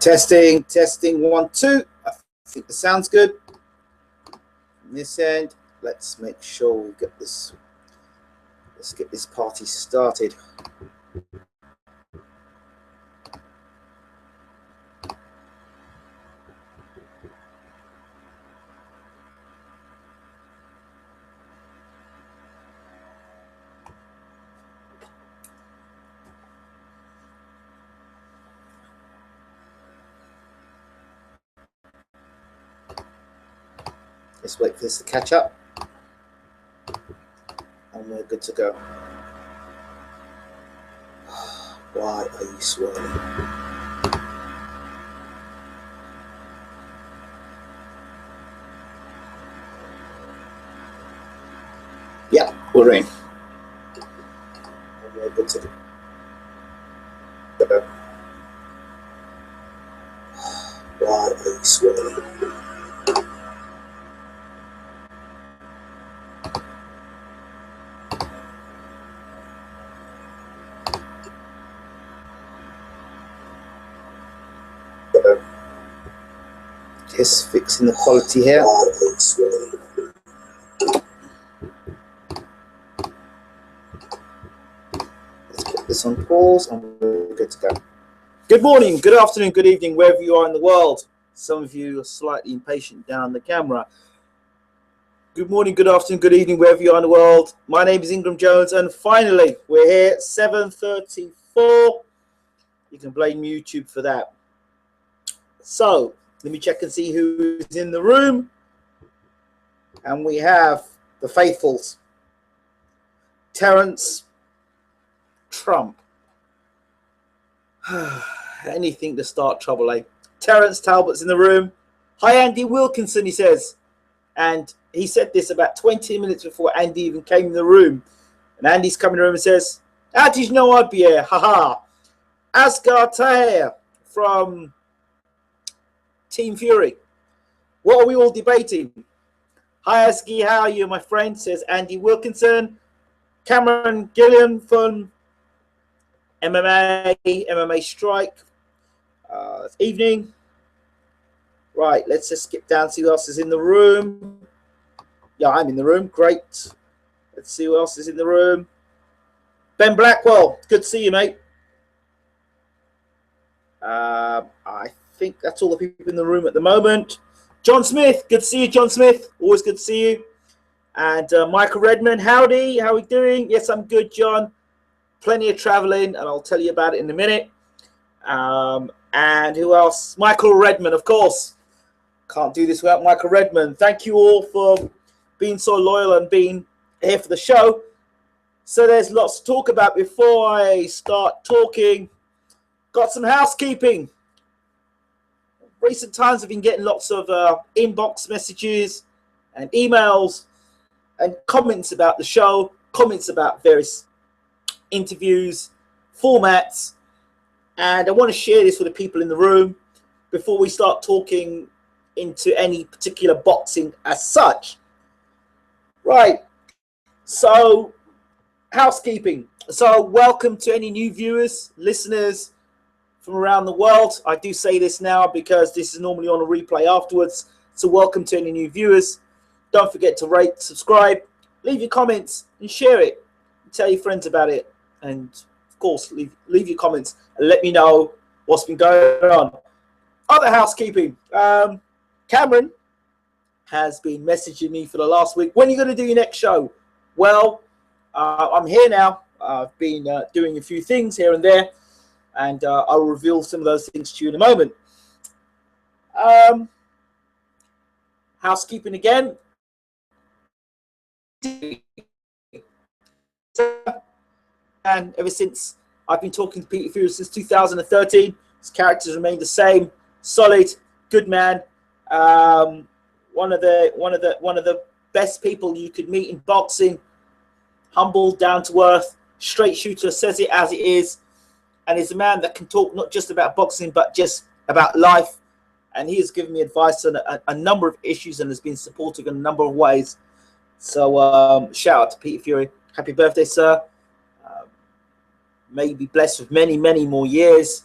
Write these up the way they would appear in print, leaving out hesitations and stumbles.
Testing, testing, 1, 2. I think the sound's good. From this end, let's make sure we get this. Let's get this party started. Let's wait for this to catch up. And we're good to go. Why are you swirling? Yeah, we're in. And we're good to go. Why are you swirling? Just fixing the quality here. Let's put this on pause and we're good to go. Good morning, good afternoon, good evening, wherever you are in the world. Some of you are slightly impatient down the camera. Good morning, good afternoon, good evening, wherever you are in the world. My name is Ingram Jones, and finally, we're here at 7:34. You can blame YouTube for that. So, let me check and see who's in the room. And we have the faithfuls. Terence Trump. Anything to start trouble, eh? Terence Talbot's in the room. Hi, Andy Wilkinson, he says. And he said this about 20 minutes before Andy even came in the room. And Andy's coming in the room and says, how did you know I'd be here? Haha. Asghar Tahir from Team Fury. What are we all debating? Hi, Asghar, how are you, my friend? Says Andy Wilkinson. Cameron Gilliam from MMA Strike. Evening. Right, let's just skip down, see who else is in the room. Yeah, I'm in the room. Great. Let's see who else is in the room. Ben Blackwell. Good to see you, mate. I think that's all the people in the room at the moment. John Smith. Good to see you, John Smith. Always good to see you. And Michael Redmond. Howdy. How are we doing? Yes, I'm good, John. Plenty of traveling, and I'll tell you about it in a minute. And who else? Michael Redmond, of course. Can't do this without Michael Redmond. Thank you all for being so loyal and being here for the show. So there's lots to talk about. Before I start talking, got some housekeeping. Recent times I've been getting lots of inbox messages and emails and comments about the show, comments about various interviews, formats. And I want to share this with the people in the room before we start talking into any particular boxing as such. Right. So, housekeeping. So, welcome to any new viewers, listeners from around the world. I do say this now because this is normally on a replay afterwards. So, welcome to any new viewers. Don't forget to rate, subscribe, leave your comments, and share it. Tell your friends about it. And of course, leave your comments and let me know what's been going on. Other housekeeping. Cameron has been messaging me for the last week. When are you going to do your next show? Well, I'm here now. I've been doing a few things here and there, and I'll reveal some of those things to you in a moment. Housekeeping again. And ever since I've been talking to Peter Fury since 2013, his characters remain the same, solid, good man. One of the best people you could meet in boxing. Humble, down to earth, straight shooter, says it as it is, and is a man that can talk not just about boxing but just about life. And he has given me advice on a number of issues and has been supportive in a number of ways. So shout out to Peter Fury. Happy birthday, sir. May you be blessed with many, many more years.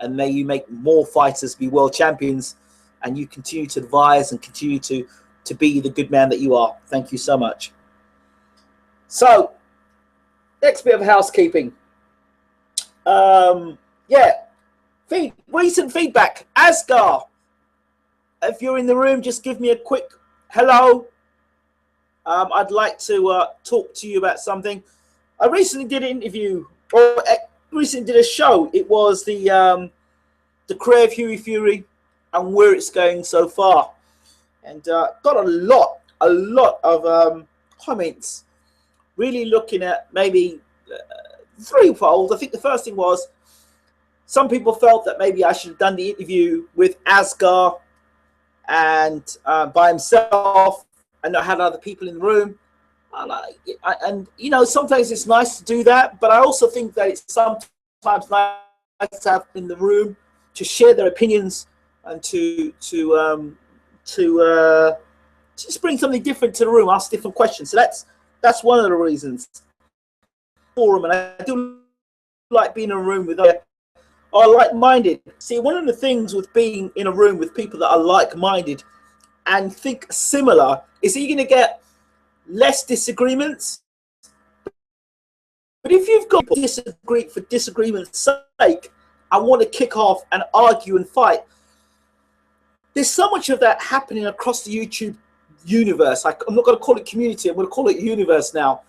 and may you make more fighters be world champions, and you continue to advise and continue to be the good man that you are. Thank you so much. So, next bit of housekeeping. Recent feedback. Asgar, if you're in the room, just give me a quick hello. I'd like to talk to you about something. I recently did an interview, or recently did a show. It was the career of Hughie Fury and where it's going so far, and got a lot of comments, really looking at maybe threefold. I think the first thing was some people felt that maybe I should have done the interview with Asgar and by himself and not had other people in the room. And you know, sometimes it's nice to do that, but I also think that it's sometimes nice to have in the room to share their opinions and to just bring something different to the room, ask different questions. So that's one of the reasons. Forum, and I do like being in a room with other are like-minded. See, one of the things with being in a room with people that are like-minded and think similar is you're going to get less disagreements. But if you've got to disagree for disagreement's sake and want to kick off and argue and fight, there's so much of that happening across the YouTube universe. I'm not going to call it community, I'm going to call it universe now.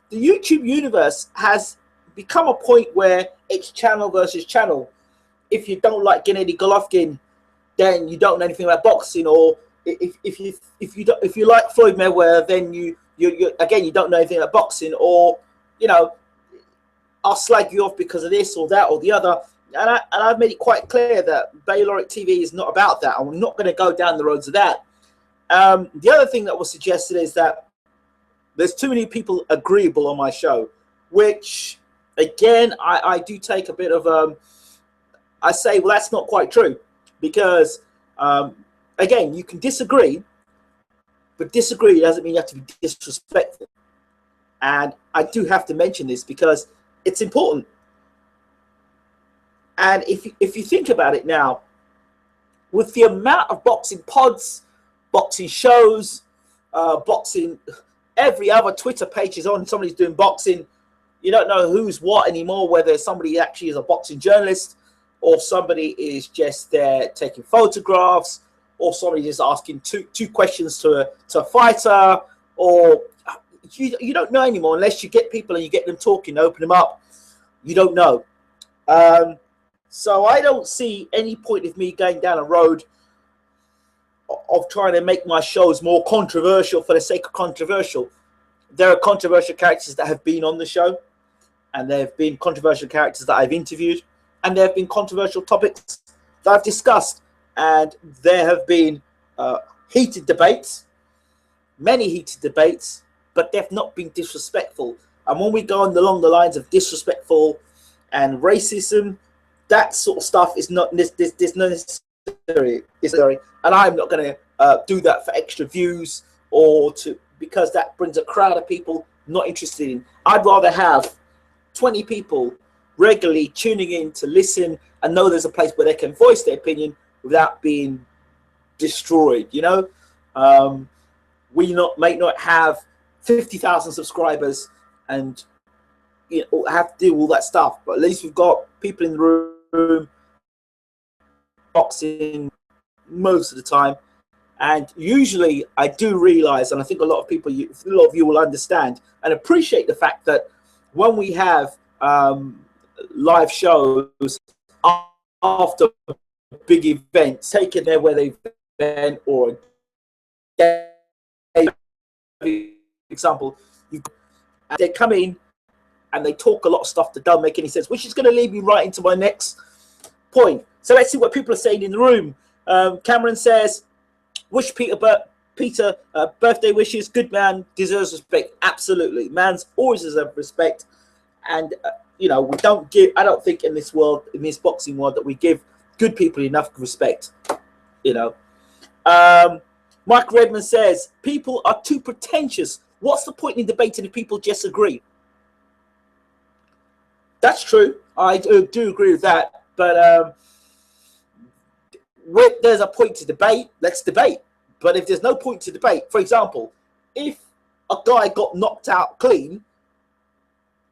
The YouTube universe has become a point where it's channel versus channel. If you don't like Gennady Golovkin, then you don't know anything about boxing. Or if you like Floyd Mayweather, then you again, you don't know anything about boxing. Or, you know, I'll slag you off because of this or that or the other. And I've made it quite clear that Bayloric TV is not about that. I'm not going to go down the roads of that. The other thing that was suggested is that there's too many people agreeable on my show, which, again, I do take a bit of, I say, well, that's not quite true. Because, again, you can disagree, but disagree doesn't mean you have to be disrespectful. And I do have to mention this because it's important. And if you think about it now, with the amount of boxing pods, boxing shows, boxing, every other Twitter page is on, somebody's doing boxing. You don't know who's what anymore, whether somebody actually is a boxing journalist or somebody is just there taking photographs or somebody just asking two questions to a fighter, or you don't know anymore unless you get people and you get them talking, open them up. You don't know. So I don't see any point of me going down a road of trying to make my shows more controversial for the sake of controversial. There are controversial characters that have been on the show, and there have been controversial characters that I've interviewed, and there have been controversial topics that I've discussed, and there have been heated debates, many heated debates, but they've not been disrespectful. And when we go along the lines of disrespectful and racism, that sort of stuff is not necessary, and I'm not going to do that for extra views or because that brings a crowd of people not interested in. I'd rather have 20 people regularly tuning in to listen and know there's a place where they can voice their opinion without being destroyed. You know, we might not have 50,000 subscribers and, you know, have to do all that stuff, but at least we've got people in the room boxing most of the time. And usually I do realize, and I think a lot of you will understand and appreciate the fact that when we have live shows after big events, taken there where they've been, or example, they come in and they talk a lot of stuff that don't make any sense, which is going to lead me right into my next point. So let's see what people are saying in the room. Cameron says, wish Peter birthday wishes. Good man, deserves respect. Absolutely, man's always deserves respect. And you know, we don't give. I don't think in this world, in this boxing world, that we give good people enough respect. You know, Mike Redmond says people are too pretentious. What's the point in debating if people just agree? That's true. I do agree with that. But there's a point to debate, let's debate. But if there's no point to debate, for example, if a guy got knocked out clean,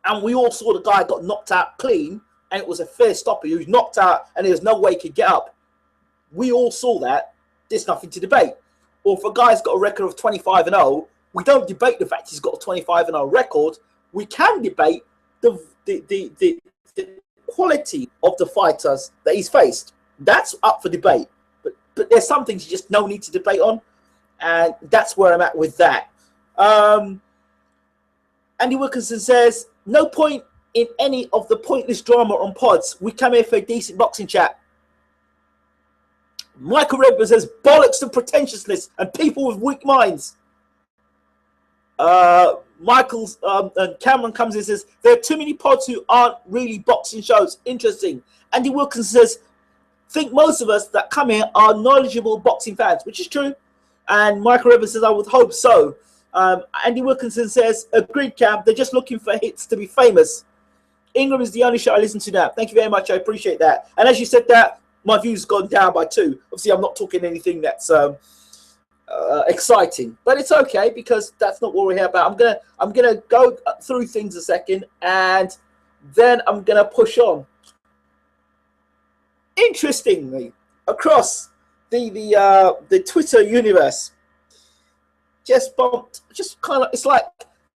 and we all saw the guy got knocked out clean, and it was a fair stopper, he was knocked out and there's no way he could get up, we all saw that, there's nothing to debate. Or if a guy's got a record of 25-0, we don't debate the fact he's got a 25-0 record. We can debate the quality of the fighters that he's faced. That's up for debate. But there's some things you just no need to debate on, and that's where I'm at with that. Andy Wilkinson says, no point in any of the pointless drama on pods. We come here for a decent boxing chat. Michael Redburn says, bollocks and pretentiousness and people with weak minds. Michael's and Cameron comes in and says, there are too many pods who aren't really boxing shows. Interesting. Andy Wilkinson says, think most of us that come here are knowledgeable boxing fans, which is true. And Michael Redburn says, I would hope so. Andy Wilkinson says, agreed, Cam. They're just looking for hits to be famous. Ingram is the only show I listen to now. Thank you very much. I appreciate that. And as you said that, my views gone down by 2. Obviously, I'm not talking anything that's exciting, but it's okay because that's not what we're here about. I'm gonna go through things a second, and then I'm gonna push on. Interestingly, across the Twitter universe, just kind of, it's like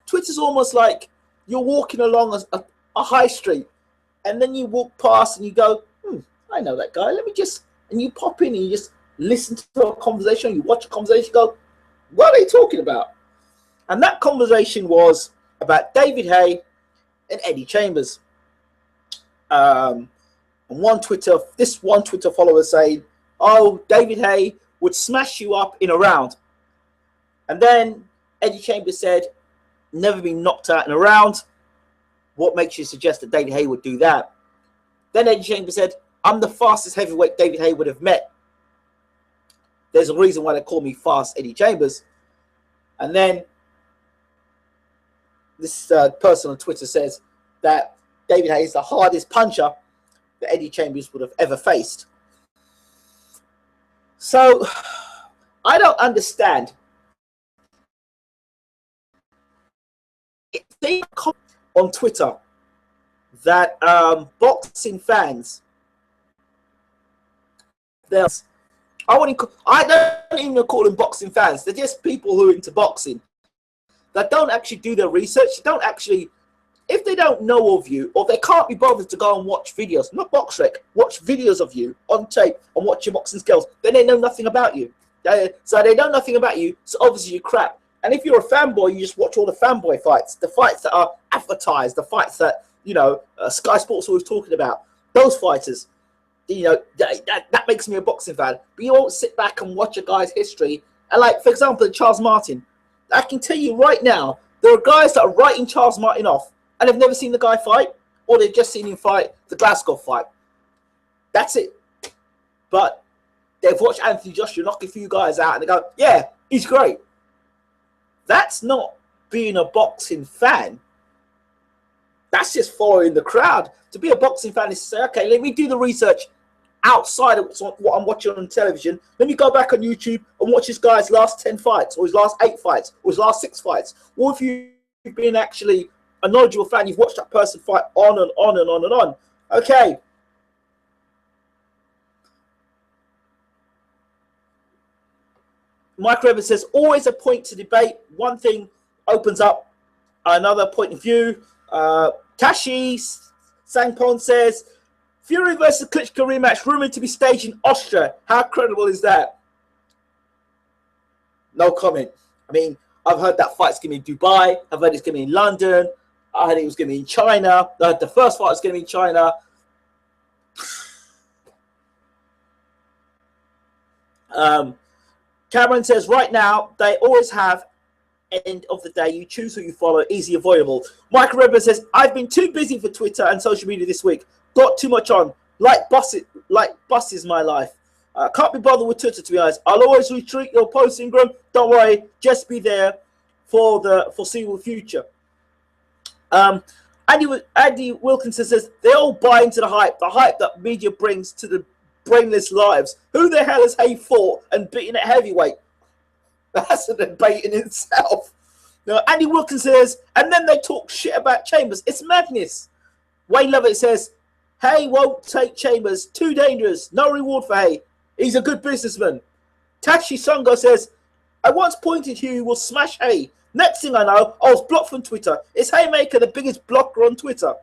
Twitter's almost like you're walking along a high street, and then you walk past and you go, I know that guy. Let me just, and you pop in and you just listen to a conversation. You watch a conversation, you go, what are they talking about? And that conversation was about David Haye and Eddie Chambers. And this one Twitter follower saying, oh, David Haye would smash you up in a round. And then Eddie Chambers said, never been knocked out in a round. What makes you suggest that David Haye would do that? Then Eddie Chambers said, I'm the fastest heavyweight David Haye would have met. There's a reason why they call me Fast Eddie Chambers. And then this person on Twitter says that David Haye is the hardest puncher that Eddie Chambers would have ever faced. So I don't understand. They on Twitter that boxing fans, I don't even call them boxing fans. They're just people who are into boxing that don't actually do their research. Don't actually, if they don't know of you, or they can't be bothered to go and watch videos, not BoxRec, watch videos of you on tape and watch your boxing skills, then they know nothing about you. So they know nothing about you, so obviously you're crap. And if you're a fanboy, you just watch all the fanboy fights, the fights that are advertised, the fights that, you know, Sky Sports always talking about. Those fighters, you know, that makes me a boxing fan. But you won't sit back and watch a guy's history. And like, for example, Charles Martin, I can tell you right now, there are guys that are writing Charles Martin off and have never seen the guy fight, or they've just seen him fight the Glasgow fight. That's it. But they've watched Anthony Joshua knock a few guys out and they go, yeah, he's great. That's not being a boxing fan. That's just following the crowd. To be a boxing fan is to say, okay, let me do the research outside of what I'm watching on television. Let me go back on YouTube and watch this guy's last 10 fights, or his last 8 fights, or his last 6 fights. Or if you've been actually a knowledgeable fan, you've watched that person fight on and on and on and on. Okay. Mike Revens says, always a point to debate. One thing opens up another point of view. Tashi Sangpon says, Fury versus Klitschko rematch rumored to be staged in Austria. How credible is that? No comment. I mean, I've heard that fight's going to be in Dubai. I've heard it's going to be in London. I heard it was going to be in China. I heard the first fight was going to be in China. Cameron says, right now, they always have, end of the day, you choose who you follow, easy avoidable. Mike Redburn says, I've been too busy for Twitter and social media this week. Got too much on. Like bus is my life. Can't be bothered with Twitter, to be honest. I'll always retweet your posts, Ingram. Don't worry. Just be there for the foreseeable future. Andy Wilkinson says, they all buy into the hype that media brings to the brainless lives. Who the hell has Hay fought and beaten at heavyweight? That's a debate in itself. Now, Andy Wilkins says, and then they talk shit about Chambers. It's madness. Wayne Lovett says, Hay won't take Chambers. Too dangerous. No reward for Hay. He's a good businessman. Tachi Songo says, I once pointed Hugh will smash Hay. Next thing I know, I was blocked from Twitter. Is Haymaker the biggest blocker on Twitter?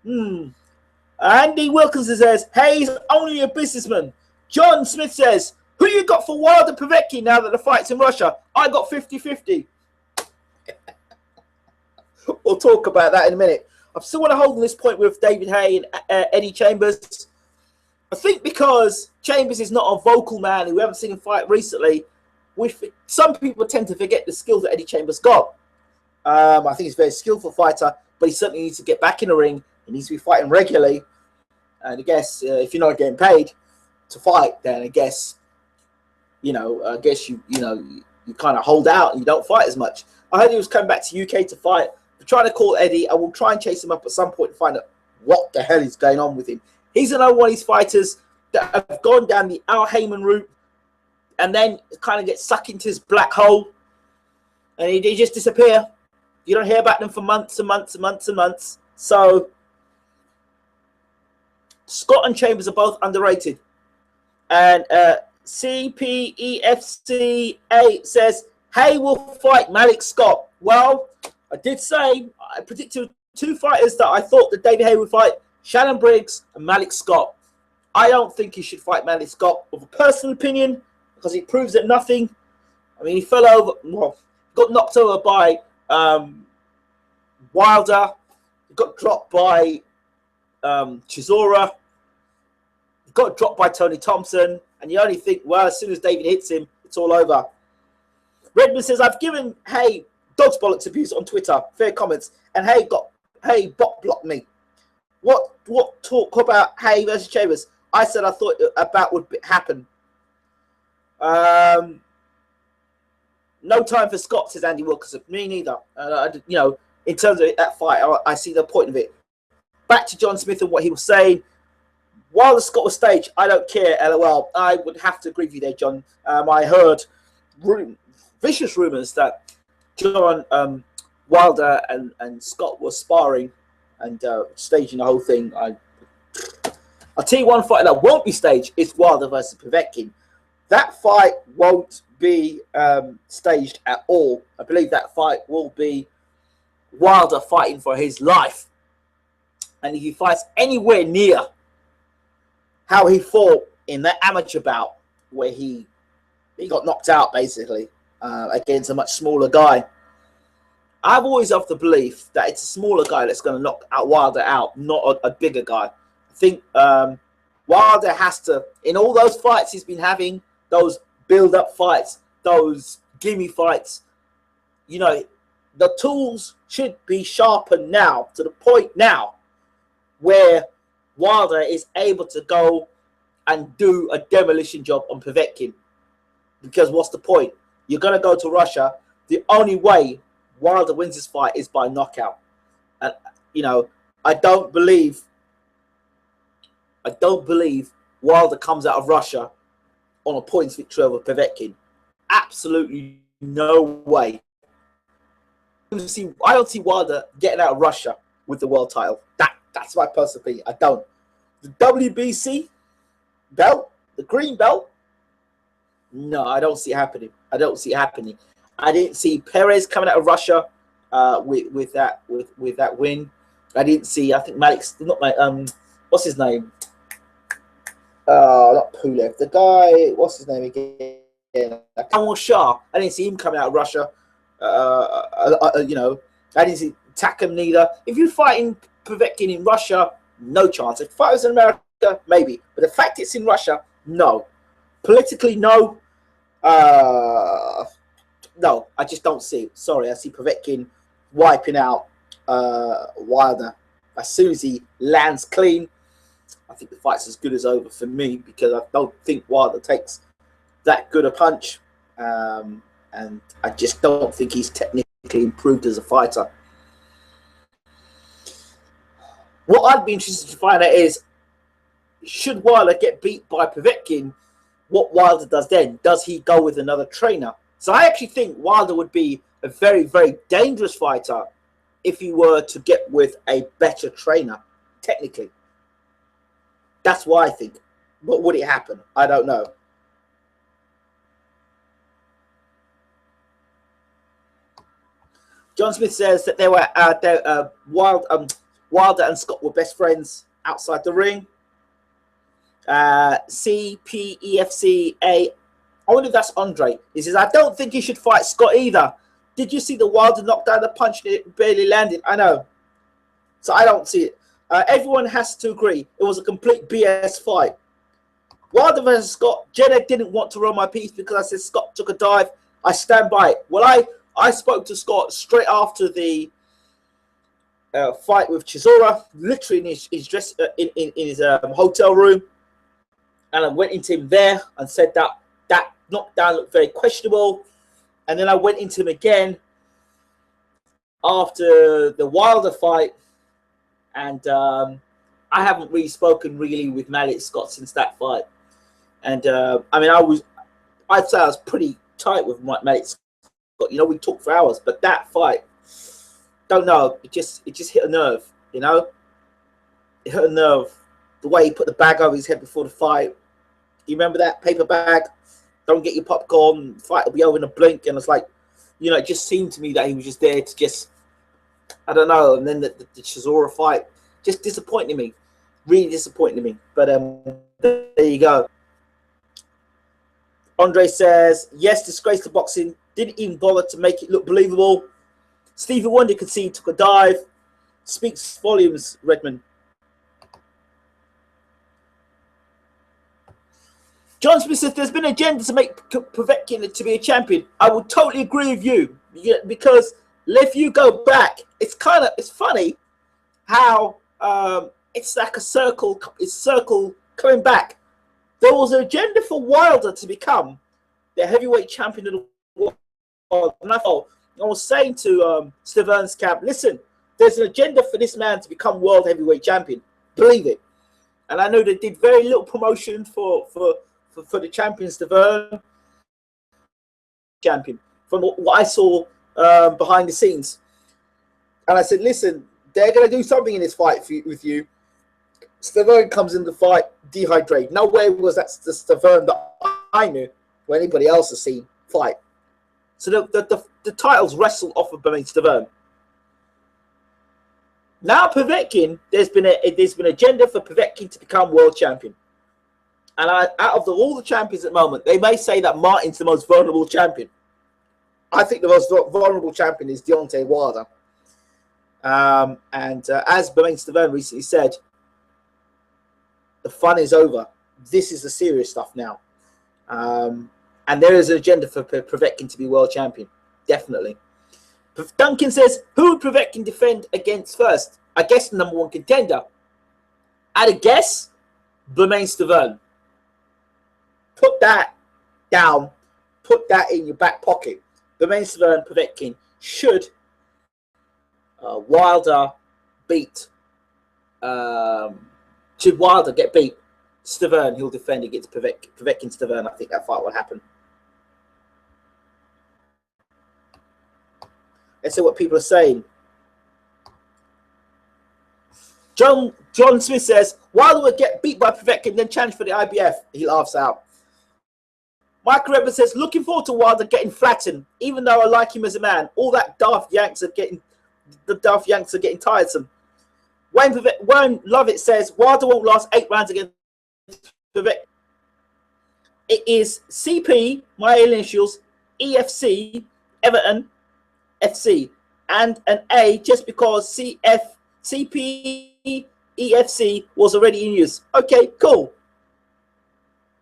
Andy Wilkins says, Hay's only a businessman. John Smith says, who you got for Wilder Povetkin now that the fight's in Russia? I got 50-50. We'll talk about that in a minute. I still want to hold on this point with David Hay and Eddie Chambers. I think because Chambers is not a vocal man, we haven't seen him fight recently, some people tend to forget the skills that Eddie Chambers got. I think he's a very skillful fighter, but he certainly needs to get back in the ring. He needs to be fighting regularly. And I guess if you're not getting paid to fight, then I guess, you kind of hold out and you don't fight as much. I heard he was coming back to UK to fight. I'm trying to call Eddie. I will try and chase him up at some point and find out what the hell is going on with him. He's another one of these fighters that have gone down the Al Heyman route and then kind of get sucked into his black hole and they just disappear. You don't hear about them for months and months and months and months. So Scott and Chambers are both underrated. And CPEFC8 says, Hay will fight Malik Scott. Well, I did say, I predicted two fighters that I thought that David Hay would fight, Shannon Briggs and Malik Scott. I don't think he should fight Malik Scott, of a personal opinion, because he proves that nothing. I mean, he fell over, well, got knocked over by Wilder, he got dropped by Chisora, he got dropped by Tony Thompson, and you only think, well, as soon as David hits him, it's all over. Redmond says, I've given Hay dog's bollocks abuse on Twitter. Fair comments. And Hay bot blocked me. What talk about Hay versus Chambers? I said I thought about would happen. No time for Scott, says Andy Wilkerson. Me neither. In terms of that fight, I see the point of it. Back to John Smith and what he was saying. While the Scott was staged, I don't care, LOL. I would have to agree with you there, John. I heard vicious rumours that John Wilder and Scott were sparring and staging the whole thing. I'll tell you one fight that won't be staged is Wilder versus Povetkin. That fight won't be staged at all. I believe that fight will be Wilder fighting for his life. And if he fights anywhere near how he fought in that amateur bout where he got knocked out basically against a much smaller guy, I've always of the belief that it's a smaller guy that's going to knock Wilder out, not a bigger guy. I think Wilder has to, in all those fights he's been having, those build-up fights, those gimme fights, the tools should be sharpened now to the point now where Wilder is able to go and do a demolition job on Povetkin. Because what's the point? You're going to go to Russia. The only way Wilder wins this fight is by knockout. And, I don't believe Wilder comes out of Russia on a points victory over Povetkin. Absolutely no way. I don't see Wilder getting out of Russia with the world title. That's my personal opinion. I don't. The WBC belt, the green belt, no, I don't see it happening. I don't see it happening. I didn't see Perez coming out of Russia with that win. I didn't see. I think Malik's not my what's his name? Not Pulev. The guy. What's his name again? Kamal Shah. I didn't see him coming out of Russia. I didn't see Takam neither. If you're fighting Povetkin in Russia, no chance. If fight was in America, maybe. But the fact it's in Russia, no. Politically, no. No, I just don't see it. Sorry, I see Povetkin wiping out Wilder as soon as he lands clean. I think the fight's as good as over for me because I don't think Wilder takes that good a punch, and I just don't think he's technically improved as a fighter. What I'd be interested to find out is should Wilder get beat by Povetkin, what Wilder does then? Does he go with another trainer? So I actually think Wilder would be a very, very dangerous fighter if he were to get with a better trainer, technically. That's what I think. But would it happen? I don't know. John Smith says that they were Wilder and Scott were best friends outside the ring. CPEFCA. I wonder if that's Andre. He says, I don't think he should fight Scott either. Did you see the Wilder knock down the punch and it barely landed? I know. So I don't see it. Everyone has to agree it was a complete BS fight. Wilder versus Scott. Jenna didn't want to roll my piece because I said Scott took a dive. I stand by it. Well, I spoke to Scott straight after the fight with Chisora, literally in his dress in his hotel room, and I went into him there and said that knockdown looked very questionable. And then I went into him again after the Wilder fight, and I haven't really spoken with Malik Scott since that fight. And I mean, I'd say I was pretty tight with Malik Scott. You know, we talked for hours, but that fight, don't know, it just hit a nerve. You know, it hit a nerve. The way he put the bag over his head before the fight. You remember that paper bag? Don't get your popcorn. The fight will be over in a blink. And it's like, you know, it just seemed to me that he was just there to just, I don't know. And then the Chisora fight just disappointed me, really disappointed me. But there you go. Andre says, yes, disgrace to boxing. Didn't even bother to make it look believable. Stevie Wonder could see he took a dive. Speaks volumes, Redmond. John Smith says there's been an agenda to make Povetkin to be a champion. I would totally agree with you, because if you go back, it's funny how it's like a circle. It's circle coming back. There was an agenda for Wilder to become the heavyweight champion of the world. And I was saying to Steven's camp, listen, there's an agenda for this man to become world heavyweight champion. Believe it. And I know they did very little promotion for the champion, Stevern champion, from what I saw behind the scenes. And I said, listen, they're going to do something in this fight with you. Stevern comes in the fight dehydrated. No way was that the Stevern that I knew or anybody else has seen fight. So the titles wrestled off of Stevern. Now Povetkin, there's been an agenda for Povetkin to become world champion. And out of all the champions at the moment, they may say that Martin's the most vulnerable champion. I think the most vulnerable champion is Deontay Wilder. As Bermain Stevern recently said, the fun is over. This is the serious stuff now. And there is an agenda for Povetkin to be world champion. Definitely. Duncan says, who would Povetkin defend against first? I guess the number one contender. I'd guess Bermain Stevern. Put that down. Put that in your back pocket. Bermain Stevern, Povetkin. Should Wilder beat... should Wilder get beat, Stevern, he'll defend against Povetkin Stevern. I think that fight will happen. Let's see what people are saying. John Smith says, Wilder would get beat by Povetkin, then challenge for the IBF. He laughs out. Michael Edmonds says, looking forward to Wilder getting flattened, even though I like him as a man. All that daft Yanks are getting tiresome. Wayne Lovett says, Wilder won't last 8 rounds against Povetkin. It is CP, my initials, EFC, Everton, FC, and an A just because CP, EFC was already in use. Okay, cool.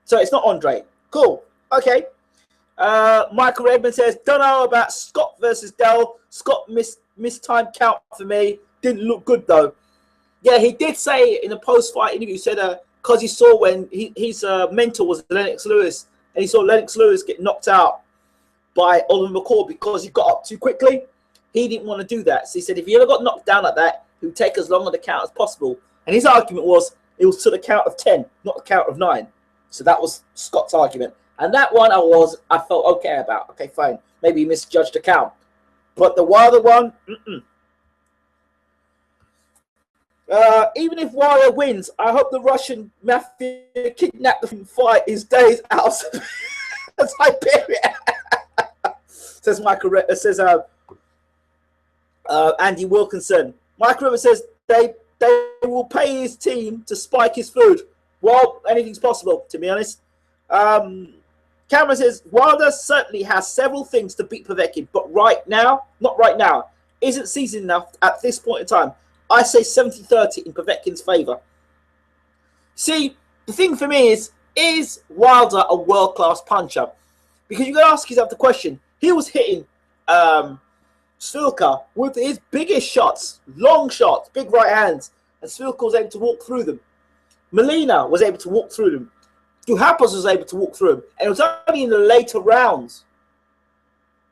So it's not Andre. Cool. Okay. Michael Redmond says, don't know about Scott versus Dell. Scott missed time count for me. Didn't look good though. Yeah, he did say in a post-fight interview, said because he saw when his mentor was Lennox Lewis, and he saw Lennox Lewis get knocked out by Oliver McCall because he got up too quickly. He didn't want to do that. So he said if he ever got knocked down like that, he would take as long on the count as possible. And his argument was, It was to the count of 10, not the count of 9. So that was Scott's argument. And that one I felt okay about. Okay, fine. Maybe he misjudged the count. But the Wilder one, even if Wilder wins, I hope the Russian mafia kidnap the fight his days out of Siberia. Says Michael. Says Andy Wilkinson. Michael River says they will pay his team to spike his food. Well, anything's possible, to be honest. Cameron says Wilder certainly has several things to beat Povetkin, but not right now, isn't seasoned enough at this point in time. I say 70-30 in Povetkin's favour. See, the thing for me is Wilder a world-class puncher? Because you got to ask yourself the question. He was hitting Svilka with his biggest shots, long shots, big right hands, and Svilka was able to walk through them. Molina was able to walk through them. Duhaupas was able to walk through them. And it was only in the later rounds,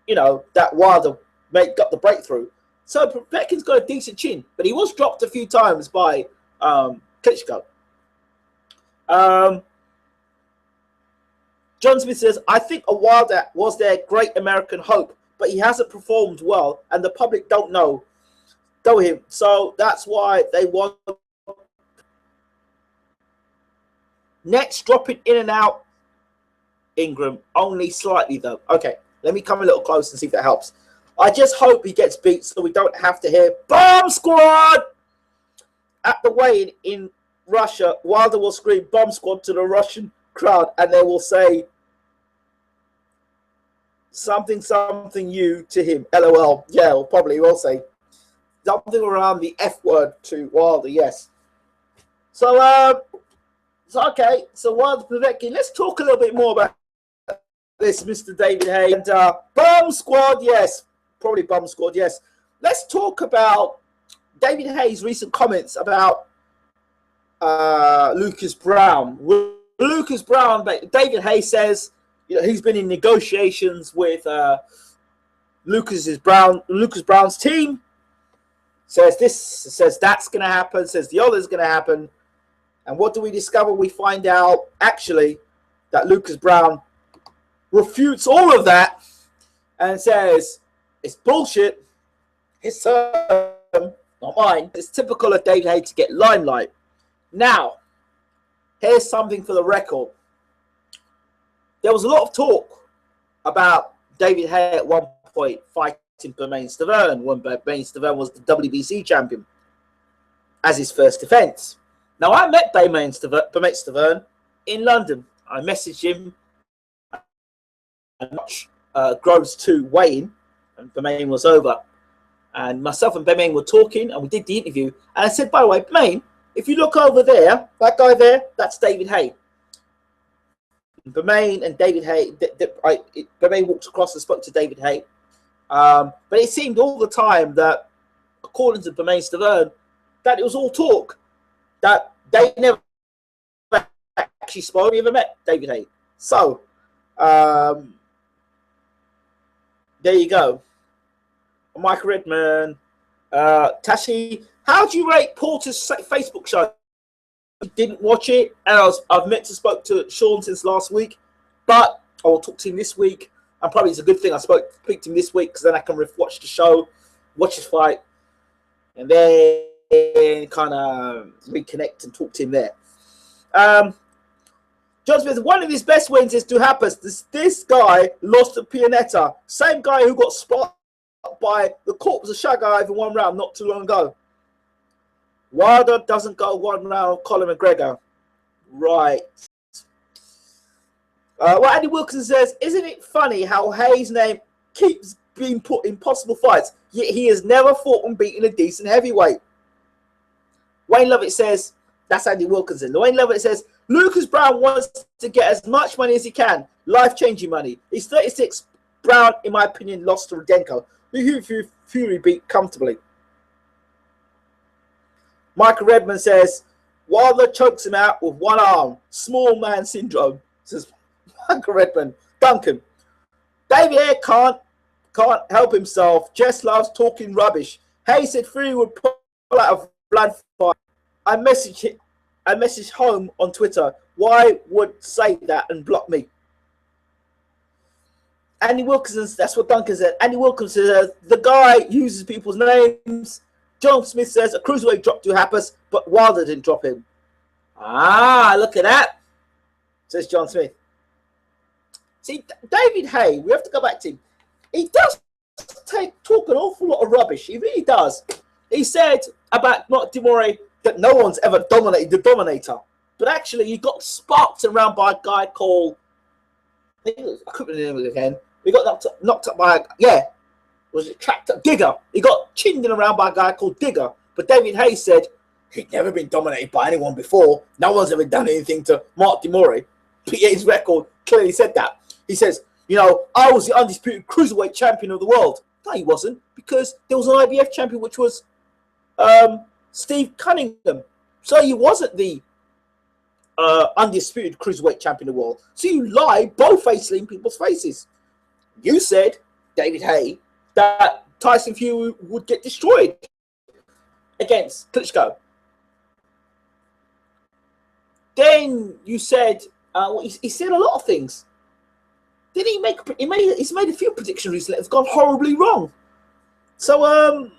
that Wilder got the breakthrough. So Povetkin's got a decent chin, but he was dropped a few times by Klitschko. John Smith says, I think a Wilder was their great American hope, but he hasn't performed well, and the public don't know him. So that's why they want nets dropping in and out. Ingram, only slightly though. Okay, let me come a little close and see if that helps. I just hope he gets beat so we don't have to hear Bomb Squad at the weigh-in in Russia. Wilder will scream Bomb Squad to the Russian crowd and they will say something you to him. LOL. Yeah, we'll probably will say something around the F word to Wilder. Yes. So okay. So Wilder Povetkin. Let's talk a little bit more about this, Mr. David Haye. And Bomb Squad. Yes. Probably Bomb Squad. Yes. Let's talk about David Haye's recent comments about Lucas Brown. Lucas Brown. David Haye says, he's been in negotiations with Lucas Brown's team. Says this, says that's going to happen, says the other's going to happen. And what do we discover? We find out, actually, that Lucas Brown refutes all of that and says, it's bullshit. It's not mine. It's typical of David Haye to get limelight. Now, here's something for the record. There was a lot of talk about David Haye at one point fighting Bermane Stiverne when Bermane Stiverne was the WBC champion as his first defense. Now, I met Bermane Stiverne in London. I messaged him and Groves 2 weigh-in, and Bermane was over. And myself and Bermane were talking, and we did the interview. And I said, by the way, Bermane, if you look over there, that guy there, that's David Haye. Bermane and David Haye, Bermane walked across and spoke to David Haye. But it seemed all the time that, according to Bermane Stiverne, that it was all talk. That they never actually spoke, never met David Haye. So, there you go. Michael Redman, Tashi, how do you rate Porter's Facebook show? Didn't watch it, and I've meant to spoke to Sean since last week, but I will talk to him this week. And probably it's a good thing I speak to him this week because then I can watch the show, watch his fight, and then kind of reconnect and talk to him there. John Smith, one of his best wins is Duhaupas. This guy lost to Pianetta, same guy who got spot by the corpse of Shagayev in one round not too long ago. Wilder doesn't go one round of Conor McGregor. Right. Well, Andy Wilkinson says, isn't it funny how Haye's name keeps being put in possible fights, yet he has never fought and beaten a decent heavyweight? Wayne Lovett says, that's Andy Wilkinson. Wayne Lovett says, Lucas Brown wants to get as much money as he can. Life-changing money. He's 36. Brown, in my opinion, lost to Rudenko, who Fury beat comfortably. Michael Redman says, Wilder chokes him out with one arm. Small man syndrome, says Michael Redman. Duncan, David Haye can't help himself. Jess loves talking rubbish. Haye said Fury would pull out of blood fight. I messaged I messaged home on Twitter, why would say that and block me? Andy Wilkinson, that's what Duncan said. Andy Wilkinson says, the guy uses people's names. John Smith says, a cruiserweight dropped to Happus, but Wilder didn't drop him. Ah, look at that, says John Smith. See, David Hay, we have to go back to him. He does talk an awful lot of rubbish. He really does. He said about Mark Demore that no one's ever dominated the Dominator. But actually, he got sparked around by a guy called, I couldn't remember again. He got knocked up by, was it trapped up? Digger. He got chinned around by a guy called Digger. But David Hayes said he'd never been dominated by anyone before. No one's ever done anything to Mark Demore. PA's record clearly said that. He says, I was the undisputed cruiserweight champion of the world. No, he wasn't, because there was an IBF champion, which was Steve Cunningham. So he wasn't the undisputed cruiserweight champion of the world. So you lie both-facedly in people's faces. You said, David Hay, that Tyson Fury would get destroyed against Klitschko. Then you said, he said a lot of things. Did he make? He's made a few predictions recently that's gone horribly wrong. So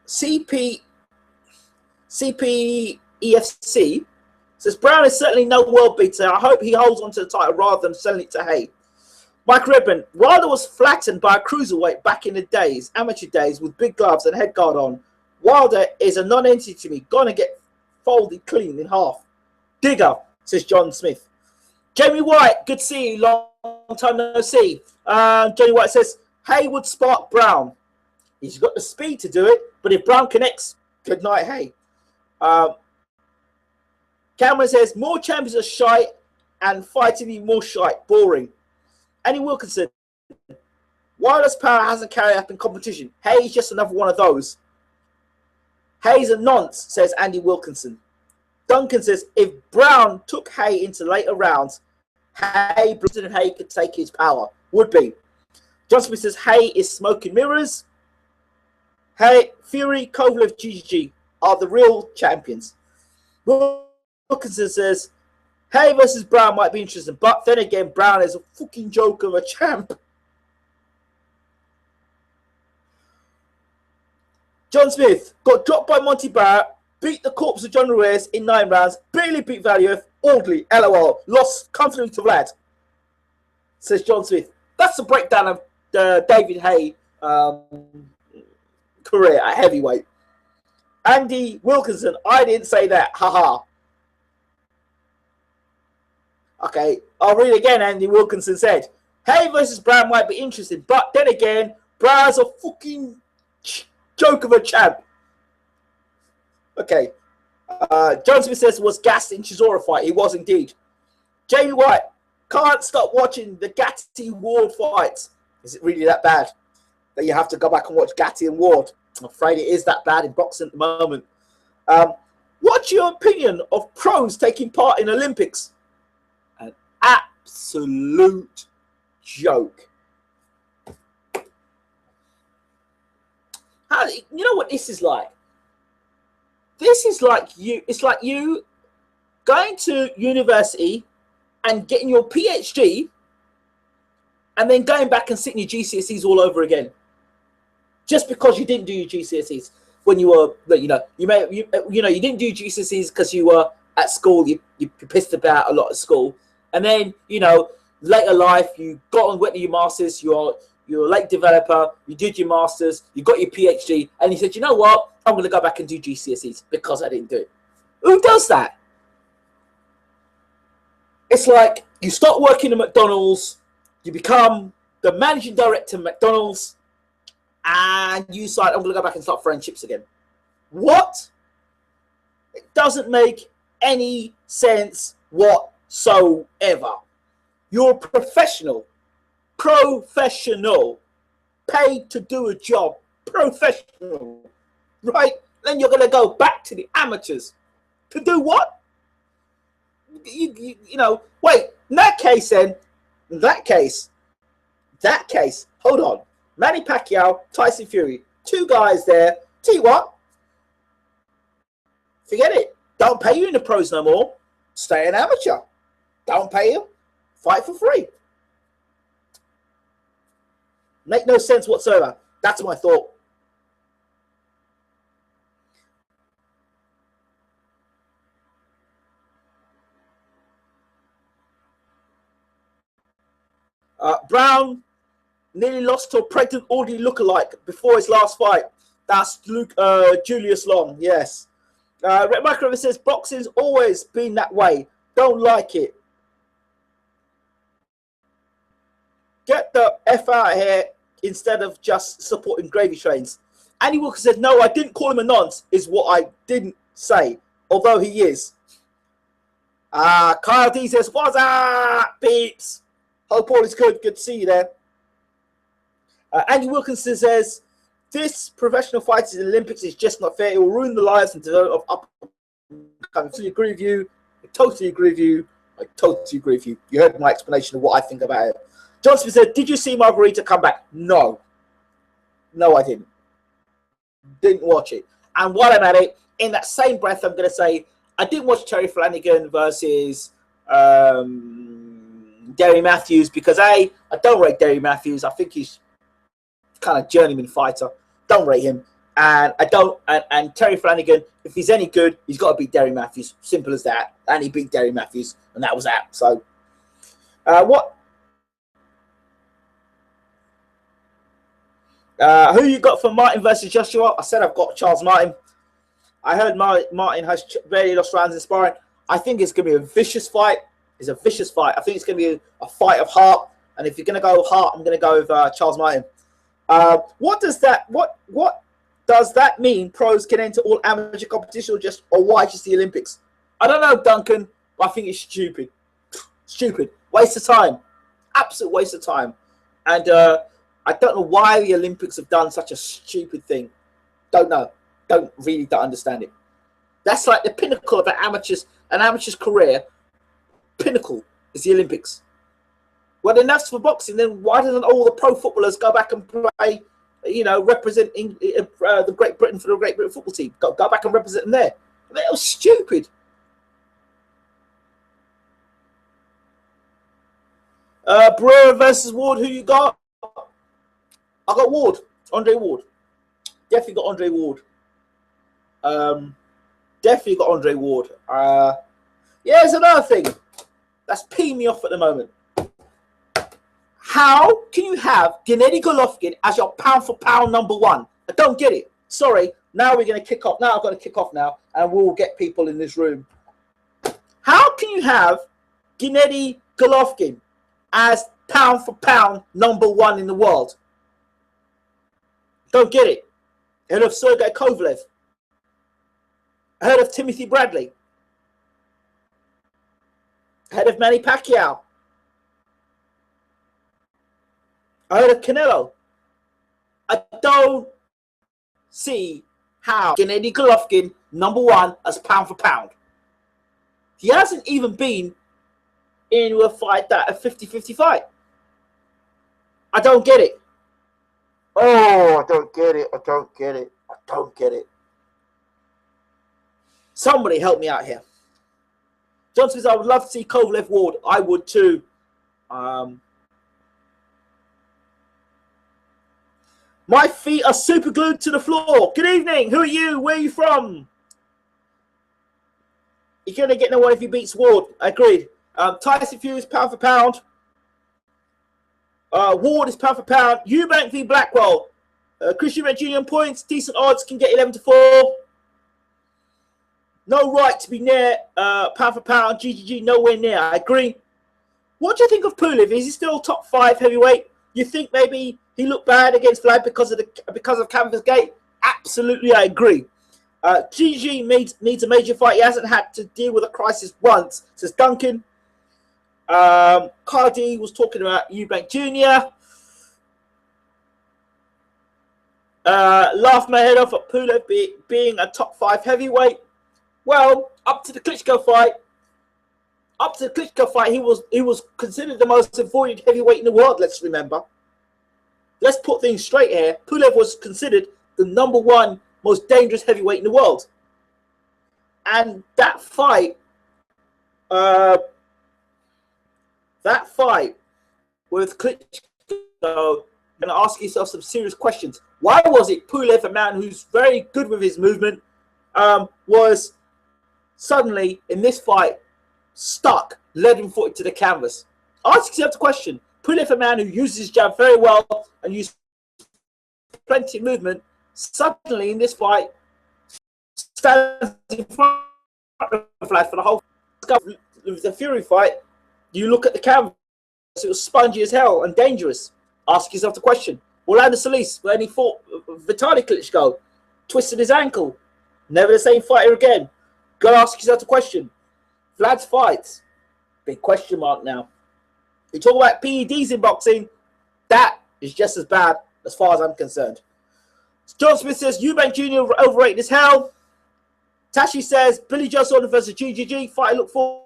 CPEFC says Brown is certainly no world beater. I hope he holds on to the title rather than selling it to Hay. Mike Redburn, Wilder was flattened by a cruiserweight back in the days, amateur days, with big gloves and head guard on. Wilder is a non-entity to me. Gonna get folded clean in half. Digger, says John Smith. Jamie White, good to see you. Long time no see. Jamie White says, Hay would spark Brown. He's got the speed to do it, but if Brown connects, good night, Hay. Cameron says, more champions are shite and fighting even more shite. Boring. Andy Wilkinson, Wilder's power hasn't carried up in competition. Hay's just another one of those. Hay's a nonce, says Andy Wilkinson. Duncan says, if Brown took Hay into later rounds, President Hay could take his power. Would be. John Smith says, Hay is smoking mirrors. Hay, Fury, Kovalev, GGG are the real champions. Wilkinson says, Hay versus Brown might be interesting, but then again, Brown is a fucking joke of a champ. John Smith got dropped by Monty Barrett, beat the corpse of John Ruiz in 9 rounds, barely beat Valiev, Audley, LOL, lost comfortably to Vlad, says John Smith. That's the breakdown of David Hay career at heavyweight. Andy Wilkinson, I didn't say that, haha. Okay, I'll read again. Andy Wilkinson said, Hay versus Brown might be interesting, but then again, Brown's a fucking joke of a champ. Okay. John Smith says was gassed in Chisora fight. He was indeed. Jamie White, can't stop watching the Gatti Ward fights. Is it really that bad that you have to go back and watch Gatti and Ward? I'm afraid it is that bad in boxing at the moment. What's your opinion of pros taking part in Olympics? An absolute joke. You know what this is like? This is like you. It's like you going to university and getting your PhD, and then going back and sitting your GCSEs all over again, just because you didn't do your GCSEs when you were, you didn't do GCSEs because you were at school. You pissed about a lot at school, and then later life you got on went to your masters. You're a late developer. You did your masters. You got your PhD, and you said, you know what? I'm going to go back and do GCSEs because I didn't do it. Who does that? It's like you start working at McDonald's, you become the managing director of McDonald's, and you decide, I'm going to go back and start frying chips again. What? It doesn't make any sense whatsoever. You're a professional, paid to do a job, professional. Right? Then you're going to go back to the amateurs. To do what? Wait, in that case, hold on. Manny Pacquiao, Tyson Fury, 2 guys there Tell you what, forget it. Don't pay you in the pros no more. Stay an amateur. Don't pay you. Fight for free. Make no sense whatsoever. That's my thought. Brown nearly lost to a pregnant Audie lookalike before his last fight. That's Julius Long, yes. Red Micro says, boxing's always been that way. Don't like it. Get the F out of here instead of just supporting gravy trains. Andy Walker said, no, I didn't call him a nonce, is what I didn't say, although he is. Kyle D says, what's up, peeps? Hope all is good. Good to see you there. Andy Wilkinson says, this professional fighting in the Olympics is just not fair. It will ruin the lives and development of up. I totally agree with you. I totally agree with you. I totally agree with you. You heard my explanation of what I think about it. Johnson said, did you see Margarita come back? No. No, I didn't. Didn't watch it. And while I'm at it, in that same breath, I'm going to say, I didn't watch Terry Flanagan versus Derry Matthews because I don't rate Derry Matthews. I think he's kind of journeyman fighter. Don't rate him. And I don't. And Terry Flanagan, if he's any good, he's got to beat Derry Matthews. Simple as that. And he beat Derry Matthews, and that was that. So, what? Who you got for Martin versus Joshua? I said I've got Charles Martin. I heard Martin has barely lost rounds in sparring. I think it's going to be a vicious fight. It's a vicious fight. I think it's going to be a fight of heart. And if you're going to go heart, I'm going to go with Charles Martin. What does that mean? Pros can enter all amateur competition or why just the Olympics? I don't know, Duncan, but I think it's stupid. Stupid. Waste of time. Absolute waste of time. And I don't know why the Olympics have done such a stupid thing. Don't know. Don't understand it. That's like the pinnacle of an amateur's career. Pinnacle is the Olympics. Well, then that's for boxing. Then why doesn't all the pro footballers go back and play, representing the Great Britain for the Great Britain football team? Go back and represent them there. That was stupid. Barrera versus Ward. Who you got? I got Ward. Andre Ward. Definitely got Andre Ward. Definitely got Andre Ward. Yeah, there's another thing that's peeing me off at the moment. How can you have Gennady Golovkin as your pound-for-pound number one? I don't get it. Sorry. Now we're going to kick off. Now I'm going to kick off now, and we'll get people in this room. How can you have Gennady Golovkin as pound-for-pound number one in the world? Don't get it. I heard of Sergey Kovalev. I heard of Timothy Bradley. I heard of Manny Pacquiao. I heard of Canelo. I don't see how Gennady Golovkin number one as pound for pound. He hasn't even been in a fight that a 50-50 fight. I don't get it. Oh, I don't get it. I don't get it. I don't get it. Somebody help me out here. Johnson says, I would love to see Kovalev Ward. I would too. My feet are super glued to the floor. Good evening. Who are you? Where are you from? You're going to get no one if he beats Ward. Agreed. Tyson Fury is pound for pound. Ward is pound for pound. Eubank v Blackwell. Christian Red Jr. points. Decent odds. Can get 11-4. No right to be near pound for pound. GGG nowhere near. I agree. What do you think of Pulev? Is he still top 5 heavyweight? You think maybe he looked bad against Vlad because of Canvas Gate? Absolutely, I agree. GG needs a major fight. He hasn't had to deal with a crisis once, says Duncan. Cardi was talking about Eubank Jr. Laughed my head off at Pulev being a top 5 heavyweight. Well, up to the Klitschko fight, he was considered the most avoided heavyweight in the world. Let's remember. Let's put things straight here. Pulev was considered the number one most dangerous heavyweight in the world. And that fight with Klitschko, you're going to ask yourself some serious questions. Why was it Pulev, a man who's very good with his movement, was suddenly in this fight stuck, leaden-footed to the canvas? Ask yourself the question. Pulev, a man who uses his jab very well and uses plenty of movement, suddenly in this fight stands in front of Vlad for the whole. With the Fury fight, you look at the canvas, it was spongy as hell and dangerous. Ask yourself the question. Orlando Solis, when he fought Vitaly Klitschko, twisted his ankle. Never the same fighter again. Go ask yourself the question. Vlad's fights, big question mark now. You talk about PEDs in boxing, that is just as bad as far as I'm concerned. John Smith says, Eubank Jr. overrated as hell. Tashi says, Billy Joe Saunders versus GGG fight. I look forward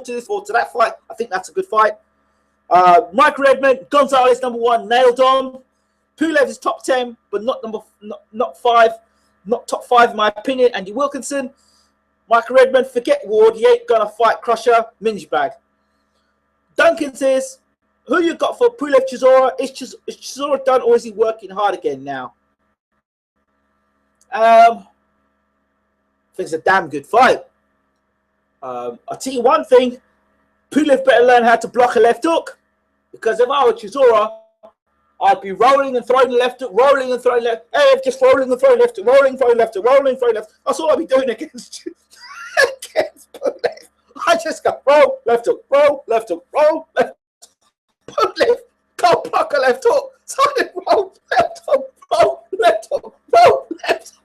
to that fight. I think that's a good fight. Mike Redmond, Gonzalez #1, nailed on. Pulev is top 10, but not 5. Not top 5 in my opinion. Andy Wilkinson. Mike Redmond, forget Ward. He ain't gonna fight Crusher. Minge bag. Duncan says, who you got for Pulev Chisora? Is Chisora done or is he working hard again now? I think it's a damn good fight. I'll tell you one thing. Pulev better learn how to block a left hook, because if I were Chisora, I'd be rolling and throwing the left hook, rolling and throwing left. Hey, just rolling and throwing left hook, rolling, throwing left hook, rolling, throwing left. That's all I'd be doing against Pulev. I just go roll, left hook, roll, left hook, roll, left hook. Pulev, go block a left hook. So I roll, left hook, roll, left hook, roll, left hook.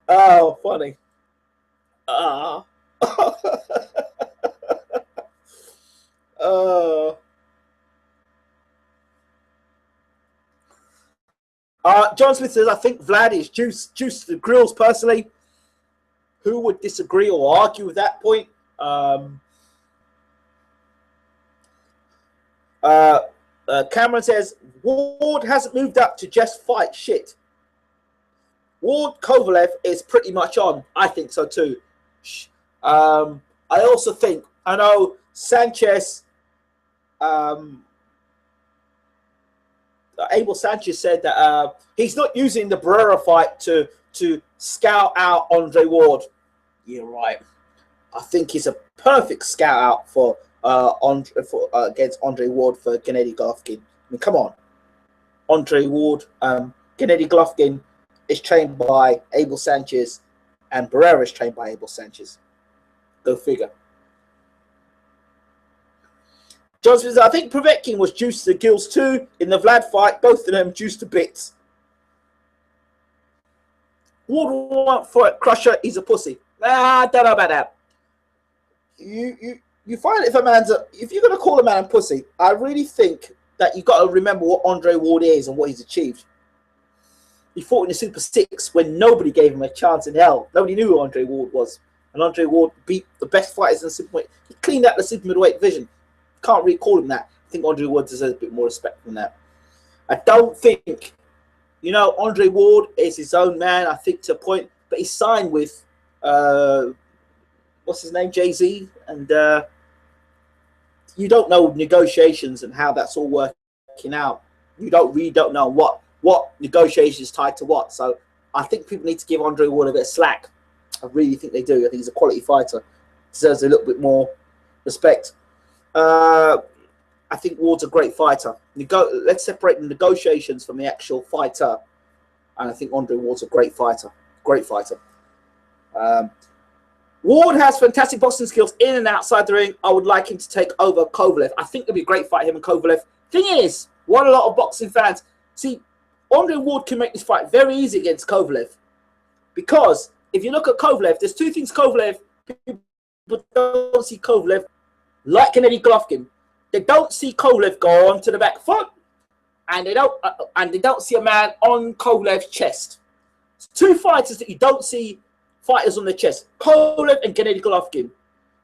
Oh, funny. John Smith says, I think Vlad is juice to the grills personally. Who would disagree or argue with that point? Cameron says, Ward hasn't moved up to just fight shit. Ward Kovalev is pretty much on. I think so too. I also think, I know Sanchez, Abel Sanchez said that he's not using the Barrera fight to scout out Andre Ward. You're right. I think he's a perfect scout out for against Andre Ward for Gennady Golovkin. I mean, come on. Andre Ward, Gennady Golovkin is trained by Abel Sanchez, and Barrera is trained by Abel Sanchez. Go figure. Johnson says, I think Povetkin was juiced to the gills too in the Vlad fight. Both of them juiced to bits. Ward won't fight Crusher. He's a pussy. I don't know about that. You find if a man's if you're gonna call a man a pussy, I really think that you got to remember what Andre Ward is and what he's achieved. He fought in the Super 6 when nobody gave him a chance in hell. Nobody knew who Andre Ward was. And Andre Ward beat the best fighters in the super middleweight. He cleaned out the super middleweight division. Can't really call him that. I think Andre Ward deserves a bit more respect than that. I don't think, Andre Ward is his own man, I think, to a point. But he signed with, what's his name, Jay-Z. And you don't know negotiations and how that's all working out. You really don't know what negotiations tied to what. So I think people need to give Andre Ward a bit of slack. I really think they do. I think he's a quality fighter. Deserves a little bit more respect. I think Ward's a great fighter. Let's separate the negotiations from the actual fighter. And I think Andre Ward's a great fighter. Great fighter. Ward has fantastic boxing skills in and outside the ring. I would like him to take over Kovalev. I think it'd be a great fight, him and Kovalev. Thing is, what a lot of boxing fans see, Andre Ward can make this fight very easy against Kovalev. Because if you look at Kovalev, there's two things Kovalev, people don't see Kovalev like Gennady Golovkin. They don't see Kovalev go on to the back foot, and they don't see a man on Kovalev's chest. It's two fighters that you don't see fighters on their chest. Kovalev and Gennady Golovkin.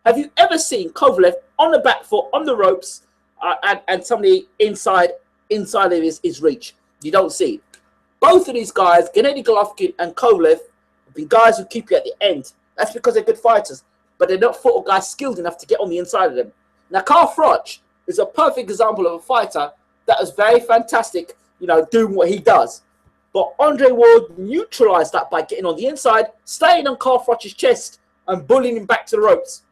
Have you ever seen Kovalev on the back foot, on the ropes, and somebody inside inside of his reach. You don't see it. Both of these guys, Gennady Golovkin and Kovalev, have been guys who keep you at the end. That's because they're good fighters, but they're not foot guys skilled enough to get on the inside of them. Now, Carl Froch is a perfect example of a fighter that is very fantastic, you know, doing what he does. But Andre Ward neutralized that by getting on the inside, staying on Carl Froch's chest, and bullying him back to the ropes.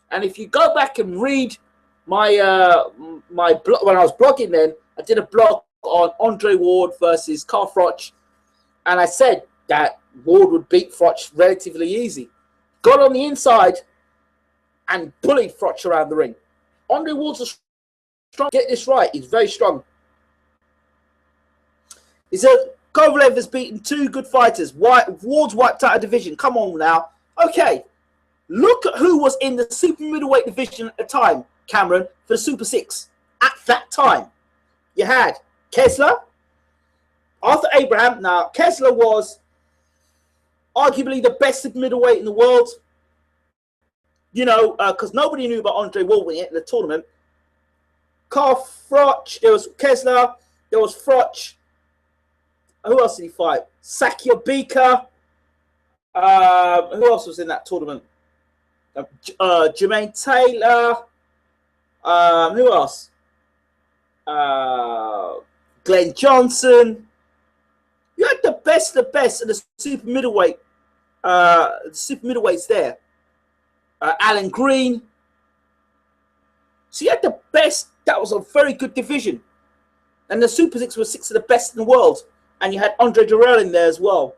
And if you go back and read my my blog, when I was blogging then, I did a blog on Andre Ward versus Carl Froch, and I said that Ward would beat Froch relatively easy. Got on the inside and bullied Froch around the ring. Andre Ward's a strong. Get this right, he's very strong. He said Kovalev has beaten two good fighters. Ward's wiped out a division. Come on now. Okay, look at who was in the super middleweight division at the time, Cameron, for the Super 6. At that time, you had Kessler, Arthur Abraham. Now, Kessler was arguably the best super middleweight in the world, you know, because nobody knew about Andre Ward winning it in the tournament. Carl Froch, there was Kessler, there was Froch. Who else did he fight? Sakio Bika. Who else was in that tournament? Jermaine Taylor. Who else? Glenn Johnson. You had the best of the super middleweight. Super middleweights there. Alan Green. So you had the best. That was a very good division. And the Super 6 was 6 of the best in the world. And you had Andre Durrell in there as well.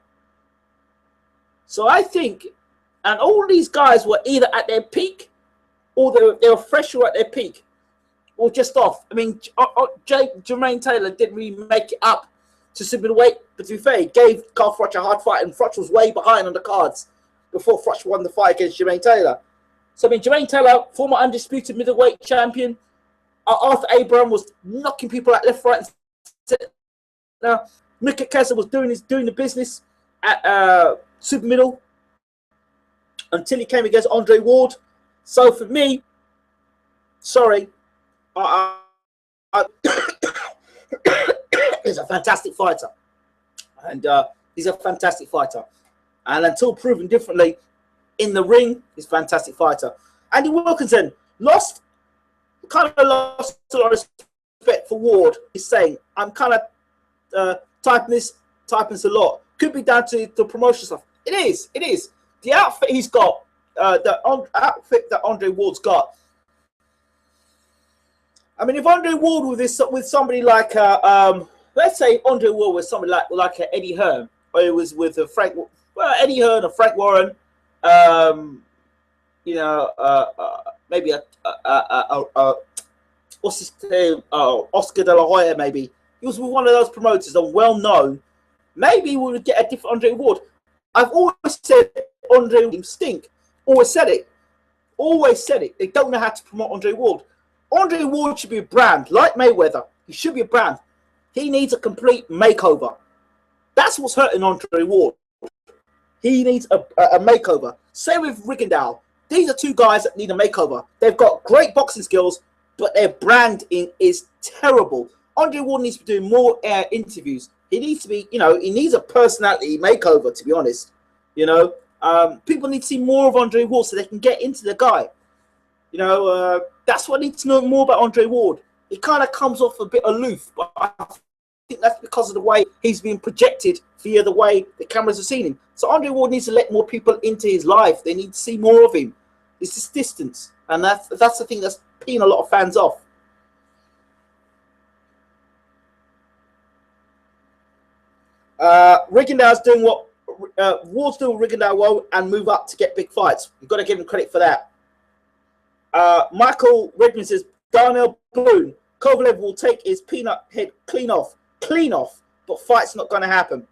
So I think, and all these guys were either at their peak, or they were fresh or at their peak, or just off. I mean, Jermaine Taylor didn't really make it up to super middleweight, but to be fair, he gave Carl Froch a hard fight, and Froch was way behind on the cards before Froch won the fight against Jermaine Taylor. So I mean, Jermaine Taylor, former undisputed middleweight champion, Arthur Abraham was knocking people out left, right, and center. Now, Mick Kessler was doing the business at super middle until he came against Andre Ward. So for me, sorry, he's a fantastic fighter, and he's a fantastic fighter. And until proven differently in the ring, he's a fantastic fighter. Andy Wilkinson kind of lost a lot of respect for Ward. He's saying, I'm kind of typing this a lot. Could be down to the promotion stuff. It is. The outfit he's got, outfit that Andre Ward's got. I mean, if Andre Ward with somebody like, let's say Andre Ward with somebody like Eddie Hearn, or it was with Eddie Hearn or Frank Warren, you know, maybe what's his name? Oscar De La Hoya, maybe. He was with one of those promoters, and well known. Maybe we would get a different Andre Ward. I've always said Andre Ward stink. Always said it. They don't know how to promote Andre Ward. Andre Ward should be a brand, like Mayweather. He should be a brand. He needs a complete makeover. That's what's hurting Andre Ward. He needs a makeover. Same with Rigondeaux. These are two guys that need a makeover. They've got great boxing skills, but their branding is terrible. Andre Ward needs to be doing more interviews. He needs to be, you know, he needs a personality makeover, to be honest. You know, people need to see more of Andre Ward so they can get into the guy. You know, that's what I need to know more about Andre Ward. He kind of comes off a bit aloof, but I think that's because of the way he's being projected via the way the cameras have seen him. So Andre Ward needs to let more people into his life. They need to see more of him. It's this distance, and that's the thing that's peeing a lot of fans off. Rigondeaux's doing what Ward's doing Rigondeaux well and move up to get big fights. You've got to give him credit for that. Michael Redmond says Darnell Boone, Kovalev will take his peanut head clean off, but fight's not going to happen.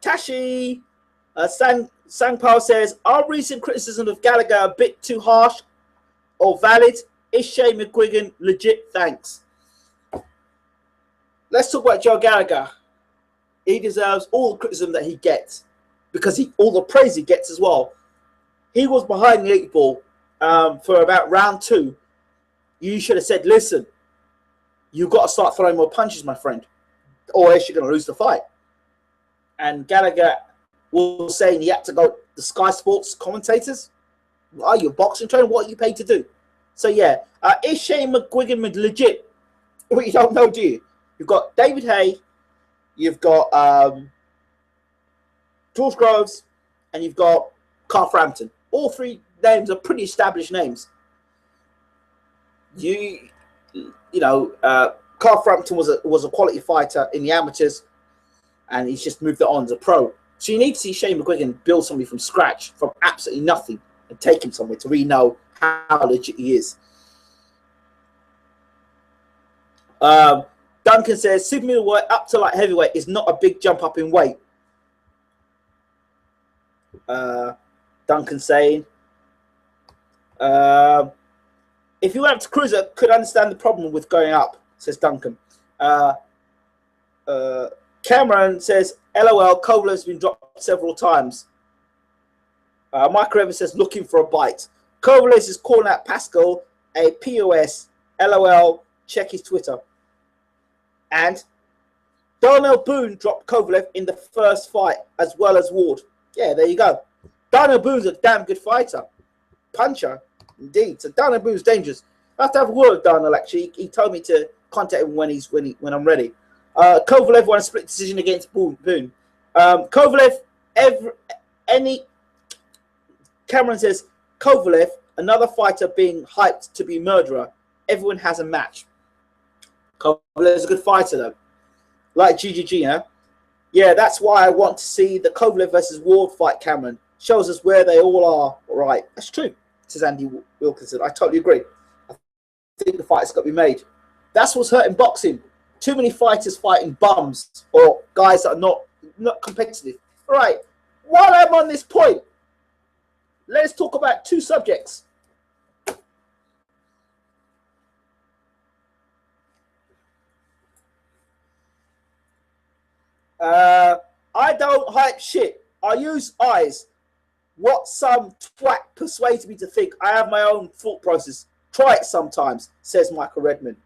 Tashi Sangpao says, are recent criticisms of Gallagher a bit too harsh or valid? Is Shane McGuigan legit? Thanks. Let's talk about Joe Gallagher. He deserves all the criticism that he gets because all the praise he gets as well. He was behind the 8 ball for about round 2, You should have said, listen, you've got to start throwing more punches, my friend, or else you're going to lose the fight. And Gallagher was saying he had to go the Sky Sports commentators. Are you a boxing trainer? What are you paid to do? So, yeah, is Shane McGuigan legit? Well, you don't know, do you? You've got David Hay, you've got George Groves, and you've got Carl Frampton. All three names are pretty established names. You know, Carl Frampton was a quality fighter in the amateurs, and he's just moved it on as a pro. So you need to see Shane McGuigan build somebody from scratch, from absolutely nothing, and take him somewhere to really know how legit he is. Duncan says super middleweight up to light heavyweight is not a big jump up in weight. Duncan saying, if you went up to cruiser, could understand the problem with going up, says Duncan. Cameron says, LOL, Kovalev's been dropped several times. Mike Evans says, looking for a bite. Kovalev is calling out Pascal a POS. LOL, check his Twitter. And Darnell Boone dropped Kovalev in the first fight, as well as Ward. Yeah, there you go. Darnell Boone's a damn good fighter. Puncher, indeed. So Darnell Boone's dangerous. I have to have a word with Darnell, actually. He told me to contact him when I'm ready. Kovalev won a split decision against Boone. Kovalev, Cameron says, Kovalev, another fighter being hyped to be murderer. Everyone has a match. Kovalev's a good fighter, though. Like GGG, huh? Yeah, that's why I want to see the Kovalev versus Ward fight, Cameron. Shows us where they all are. Right. That's true, says Andy Wilkinson. I totally agree. I think the fight's got to be made. That's what's hurting boxing. Too many fighters fighting bums or guys that are not competitive. All right. While I'm on this point, let's talk about two subjects. I don't hype shit. I use eyes. What some twat persuades me to think. I have my own thought process. Try it sometimes, says Michael Redmond.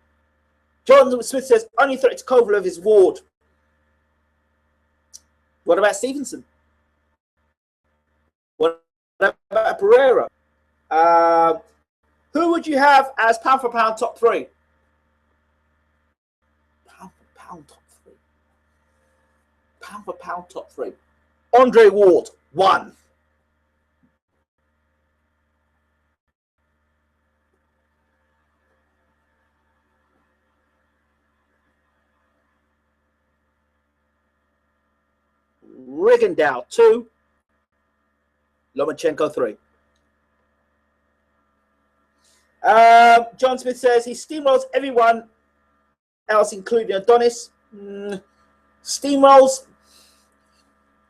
John Smith says, only threat to Kovalev is Ward. What about Stevenson? What about Pereira? Who would you have as pound for pound top three? Pound for pound top three. Pound for pound top three. Andre Ward, 1. Rigondeaux, 2. Lomachenko, 3. John Smith says he steamrolls everyone else, including Adonis. Steamrolls.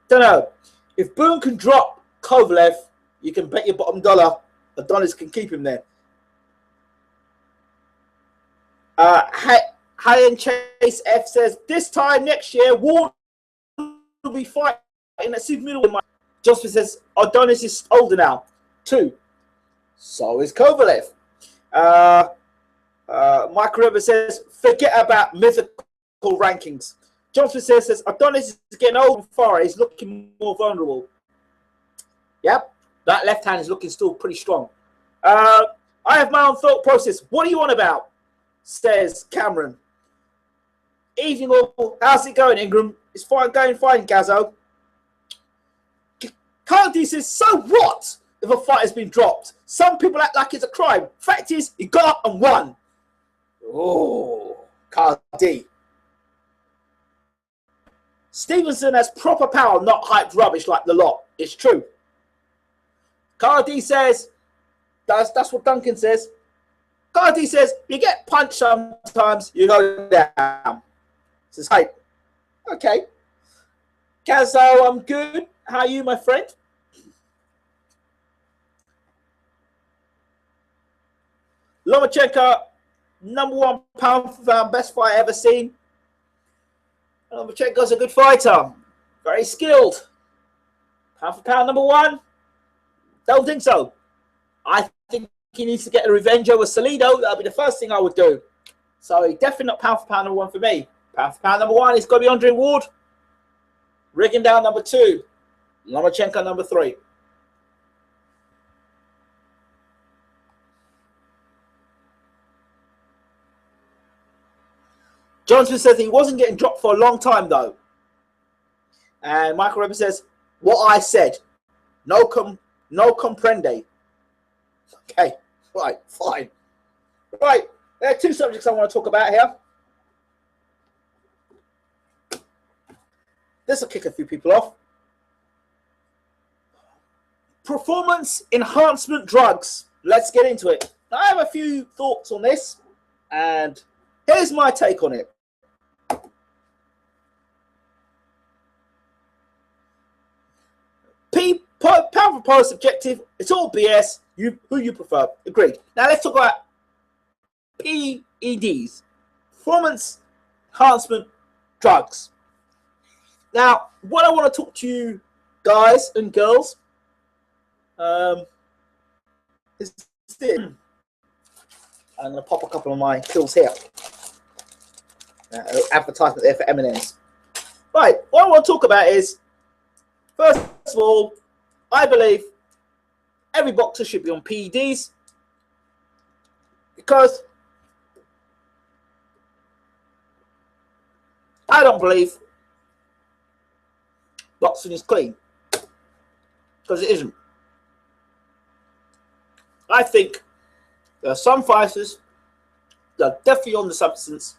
Don't know. If Boone can drop Kovalev, you can bet your bottom dollar Adonis can keep him there. High-end Chase F says this time next year, Ward will be fighting at super middleweight. Joseph says Adonis is older now. 2. So is Kovalev. Mike River says forget about mythical rankings. Johnson says Adonis is getting old and far. He's looking more vulnerable. Yep, that left hand is looking still pretty strong. I have my own thought process. What are you on about? Says Cameron. Evening all. How's it going, Ingram? It's fine, going fine, Gazzo. Cardi says, so what if a fight has been dropped? Some people act like it's a crime. Fact is, he got up and won. Oh, Cardi. Stevenson has proper power, not hyped rubbish like the lot. It's true. Cardi says, that's what Duncan says. Cardi says, you get punched sometimes, you go down. This is hype. Okay. Gazzo, I'm good. How are you, my friend? Lomachenko, #1 pound for pound, best fight ever seen. Lomachenko's a good fighter. Very skilled. Pound for pound #1? Don't think so. I think he needs to get a revenge over Salido, that'll be the first thing I would do. So definitely not pound for pound number 1 for me. Pound for pound number 1 is got to be Andre Ward. Rigondeaux number 2. Lomachenko number 3. Johnson says he wasn't getting dropped for a long time though. And Michael Rebbe says, what I said. No comprende. Okay, right, fine. Right, there are 2 subjects I want to talk about here. This will kick a few people off. Performance enhancement drugs. Let's get into it. I have a few thoughts on this, and here's my take on it. Pound for pound subjective. It's all BS. Who you prefer? Agreed. Now let's talk about PEDs, performance enhancement drugs. Now, what I want to talk to you guys and girls is this. I'm going to pop a couple of my pills here. Advertisement there for M&M's. Right, what I want to talk about is, first of all, I believe every boxer should be on PEDs because I don't believe boxing is clean, because it isn't. I think there are some fighters that are definitely on the substance,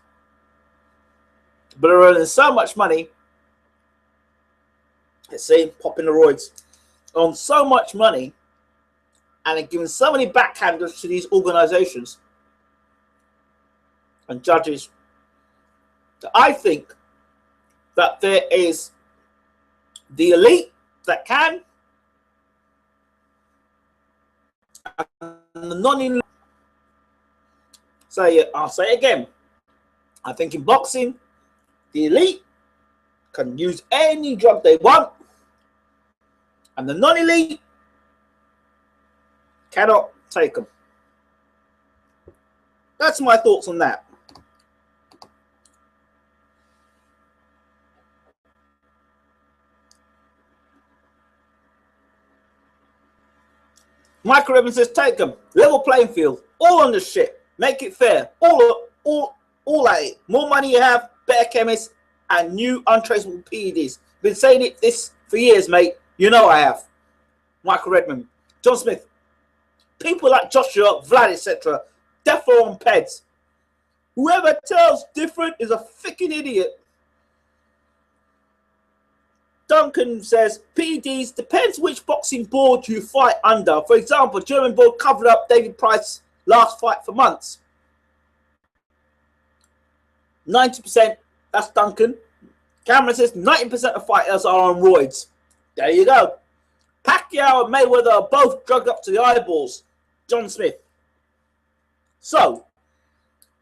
but are earning so much money. Let's see, popping the roids on so much money, and are giving so many backhanders to these organizations and judges that I think that there is the elite that can, and the non-elite. I'll say it again. I think in boxing, the elite can use any drug they want, and the non-elite cannot take them. That's my thoughts on that. Michael Evans says, take them. Level playing field. All on the shit. Make it fair. All at it. More money you have, better chemists, and new untraceable PEDs. Been saying this for years, mate. You know I have. Michael Redmond. John Smith. People like Joshua, Vlad, etc. Defo on PEDs. Whoever tells different is a freaking idiot. Duncan says, PEDs depends which boxing board you fight under. For example, German board covered up David Price's last fight for months. 90%, that's Duncan. Cameron says 90% of fighters are on roids. There you go. Pacquiao and Mayweather are both drugged up to the eyeballs. John Smith. So,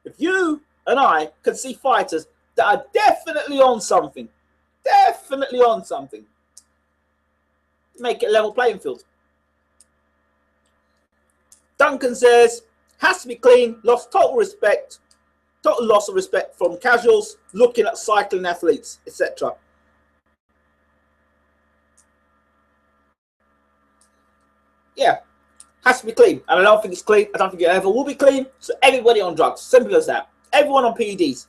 if you and I can see fighters that are definitely on something, make it a level playing field. Duncan says, has to be clean, total loss of respect from casuals looking at cycling athletes, etc. Yeah, has to be clean. And I don't think it's clean. I don't think it ever will be clean. So everybody on drugs, simple as that. Everyone on PEDs.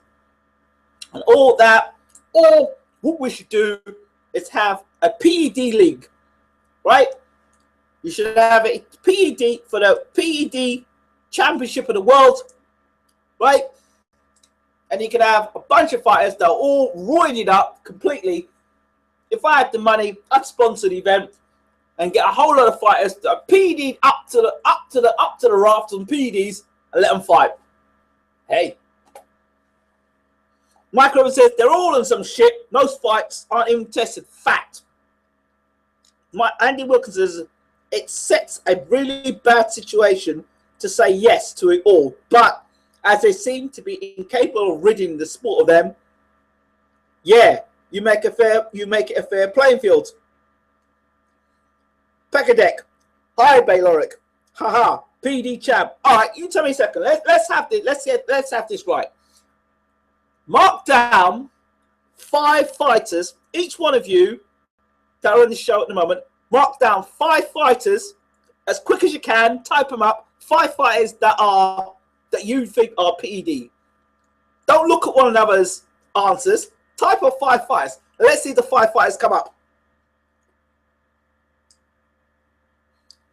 And all that, or what we should do is have a PED league, right? You should have a PED for the PED Championship of the World, right? And you can have a bunch of fighters that are all roided up completely. If I had the money, I'd sponsor the event and get a whole lot of fighters that are PED'd up to the raft on PEDs and let them fight. Hey. Michael Evans says they're all in some shit. Most fights aren't even tested. Fact. Andy Wilkins says it sets a really bad situation to say yes to it all, but as they seem to be incapable of ridding the sport of them, yeah, you make it a fair playing field. Pekadek, hi Bayloric. Haha. PD champ. All right, you tell me a second. Let's have this. Let's have this right. Mark down 5 fighters. Each one of you that are on the show at the moment. Mark down 5 fighters as quick as you can. Type them up. 5 fighters that you think are PED. Don't look at one another's answers. Type of 5 fighters. Let's see the 5 fighters come up.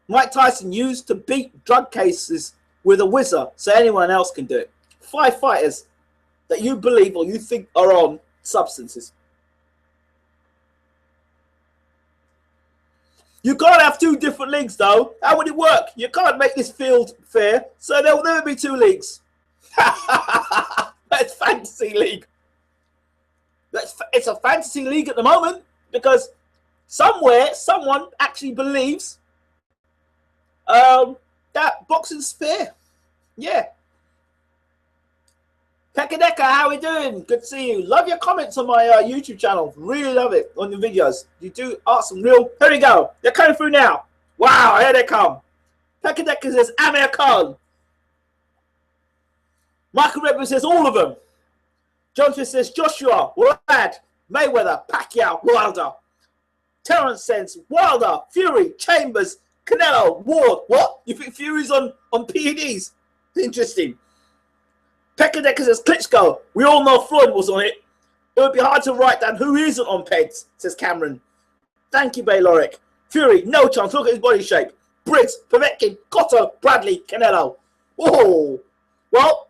Mike Tyson used to beat drug cases with a whizzer, so anyone else can do it. 5 fighters that you believe or you think are on substances. You can't have 2 different leagues, though. How would it work? You can't make this field fair, so there will never be 2 leagues. That's fantasy league. It's a fantasy league at the moment because somewhere someone actually believes that boxing's fair. Yeah. Pekadeka, how we doing? Good to see you. Love your comments on my YouTube channel. Really love it on the videos. You do ask some real. Here we go. They're coming through now. Wow, here they come. Pekadeka says Amir Khan. Michael Redmond says all of them. John Smith says Joshua, Lad, Mayweather, Pacquiao, Wilder. Terrence says Wilder, Fury, Chambers, Canelo, Ward. What? You think Fury's on PEDs? Interesting. Pekadeka says Klitschko. We all know Floyd was on it. It would be hard to write down who isn't on PEDs, says Cameron. Thank you, Bayloric. Fury, no chance. Look at his body shape. Briggs, Povetkin, Cotto, Bradley, Canelo. Whoa. Well,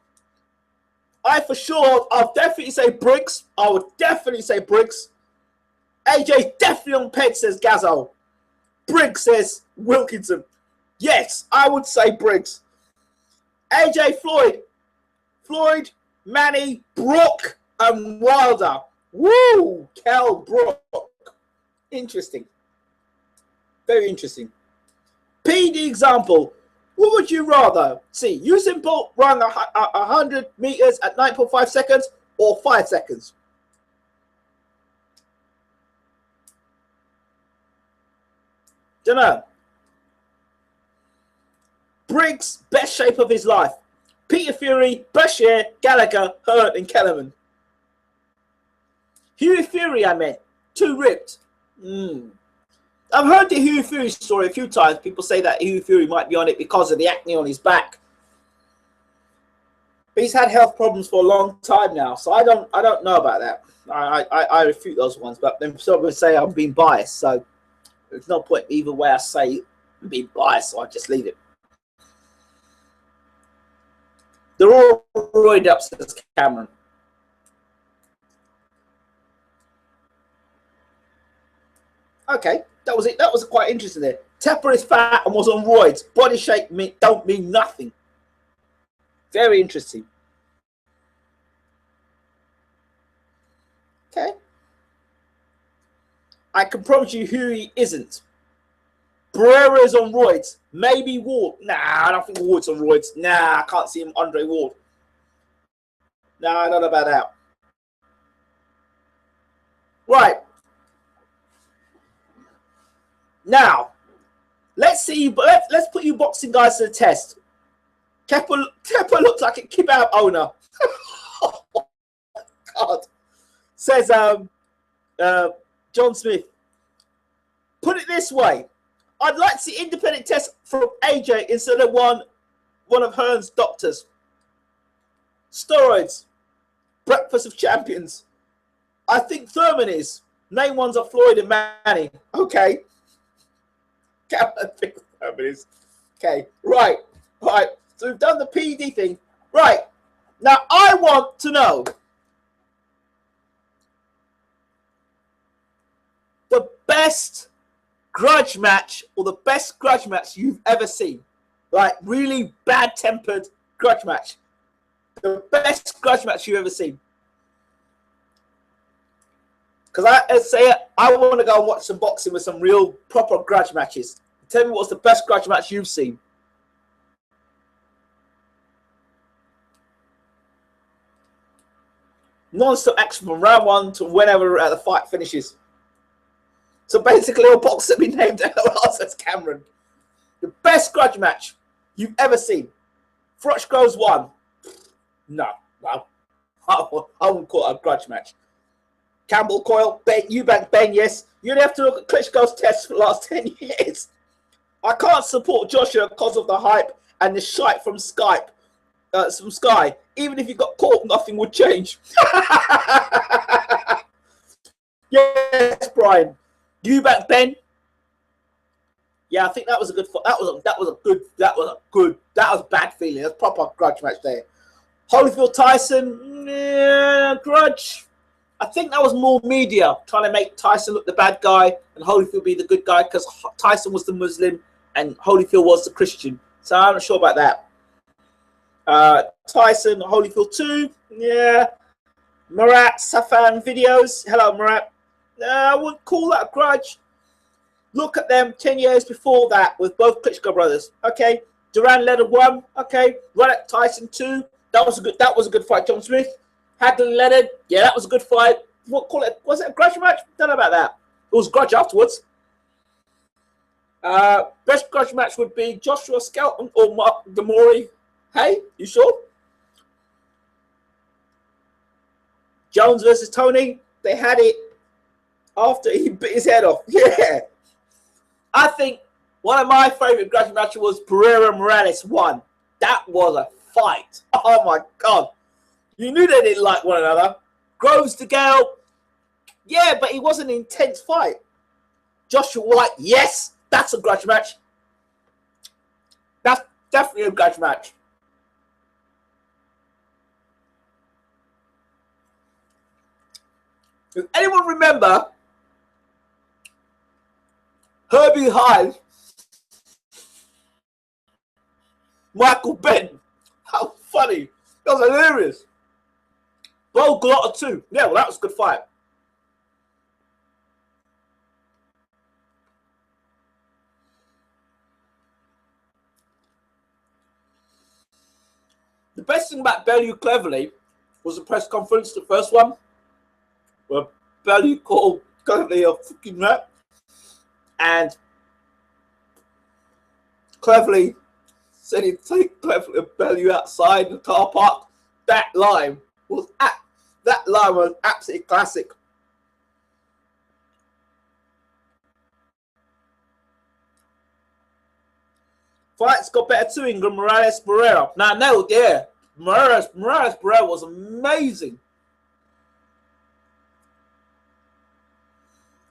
I'll definitely say Briggs. I would definitely say Briggs. AJ's definitely on PED, says Gazzo. Briggs says Wilkinson. Yes, I would say Briggs. AJ Floyd, Manny, Brook, and Wilder. Woo! Kel Brook. Interesting. Very interesting. PD example. What would you rather see? Usain Bolt run 100 meters at 9.5 seconds or 5 seconds? Don't know. Briggs, best shape of his life. Peter Fury, Bashir, Gallagher, Hurt, and Kellerman. Huey Fury, I meant. Too ripped. I've heard the Huey Fury story a few times. People say that Huey Fury might be on it because of the acne on his back. But he's had health problems for a long time now, so I don't know about that. I refute those ones, but then some will say I'm being biased, so there's no point either way I say I'm being biased, so I just leave it. They're all roided up, says Cameron. Okay, that was it. That was quite interesting there. Tepper is fat and was on roids. Body shape don't mean nothing. Very interesting. Okay. I can promise you who he isn't. Barrera is on roids. Maybe Ward. Nah, I don't think Ward's on roids. Nah, I can't see him. Andre Ward. Nah, I don't know about that. Right. Now, let's see. Let's put you boxing guys to the test. Tepper looks like a kebab owner. Oh, God. Says John Smith. Put it this way. I'd like to see independent tests from AJ instead of one of Hearn's doctors. Steroids. Breakfast of champions. I think Thurman is. Name ones are Floyd and Manny. Okay. I think Thurman is. Okay. Right. So we've done the PD thing. Right. Now I want to know the best grudge match or the best grudge match you've ever seen. Like really bad-tempered grudge match. The best grudge match you've ever seen. Because I want to go and watch some boxing with some real proper grudge matches. Tell me what's the best grudge match you've seen. Non-stop action from round 1 to whenever the fight finishes. So basically, all boxers have been named LR, says Cameron. The best grudge match. you've ever seen. Frotch Groves won. No, no. I wouldn't call it a grudge match. Campbell, Coyle, Ben, Eubank, Ben, yes. You'd have to look at Klitschko's tests for the last 10 years. I can't support Joshua because of the hype and the shite from Skype. Some Sky. Even if you got caught, nothing would change. Yes, Brian. Eubank, Ben. Yeah, I think that was a good. That was bad feeling. That's proper grudge match there. Holyfield Tyson, grudge. I think that was more media trying to make Tyson look the bad guy and Holyfield be the good guy because Tyson was the Muslim and Holyfield was the Christian. So I'm not sure about that. Tyson, Holyfield 2, yeah. Murat, Safan videos. Hello, Murat. I wouldn't call that a grudge. Look at them 10 years before that with both Klitschko brothers. Okay. Duran Leonard 1. Okay. Roddick Tyson 2. That was a good fight. John Smith. Hadley Leonard. Yeah, that was a good fight. What call it? Was it a grudge match? Don't know about that. It was grudge afterwards. Best grudge match would be Joshua Skelton or Mark Demori. Hey, you sure? Jones versus Tony. They had it after he bit his head off. Yeah. I think one of my favorite grudge matches was Pereira Morales 1. That was a fight. Oh my God. You knew they didn't like one another. Groves to Gale. Yeah, but it was an intense fight. Joshua White. Yes, that's a grudge match. That's definitely a grudge match. Does anyone remember Herbie Hyde, Michael Benton? How funny. That was hilarious. Bo Glotter 2. Yeah, well, that was a good fight. The best thing about Bellew Cleverly was the press conference, the first one, where Bellew called Cleverly a fucking rat. And Cleverly said he'd take Cleverly and Bellew outside the car park. That line was absolutely classic. Fights got better too, Ingram. Morales Barrera. Now, no, yeah. Morales Barrera was amazing.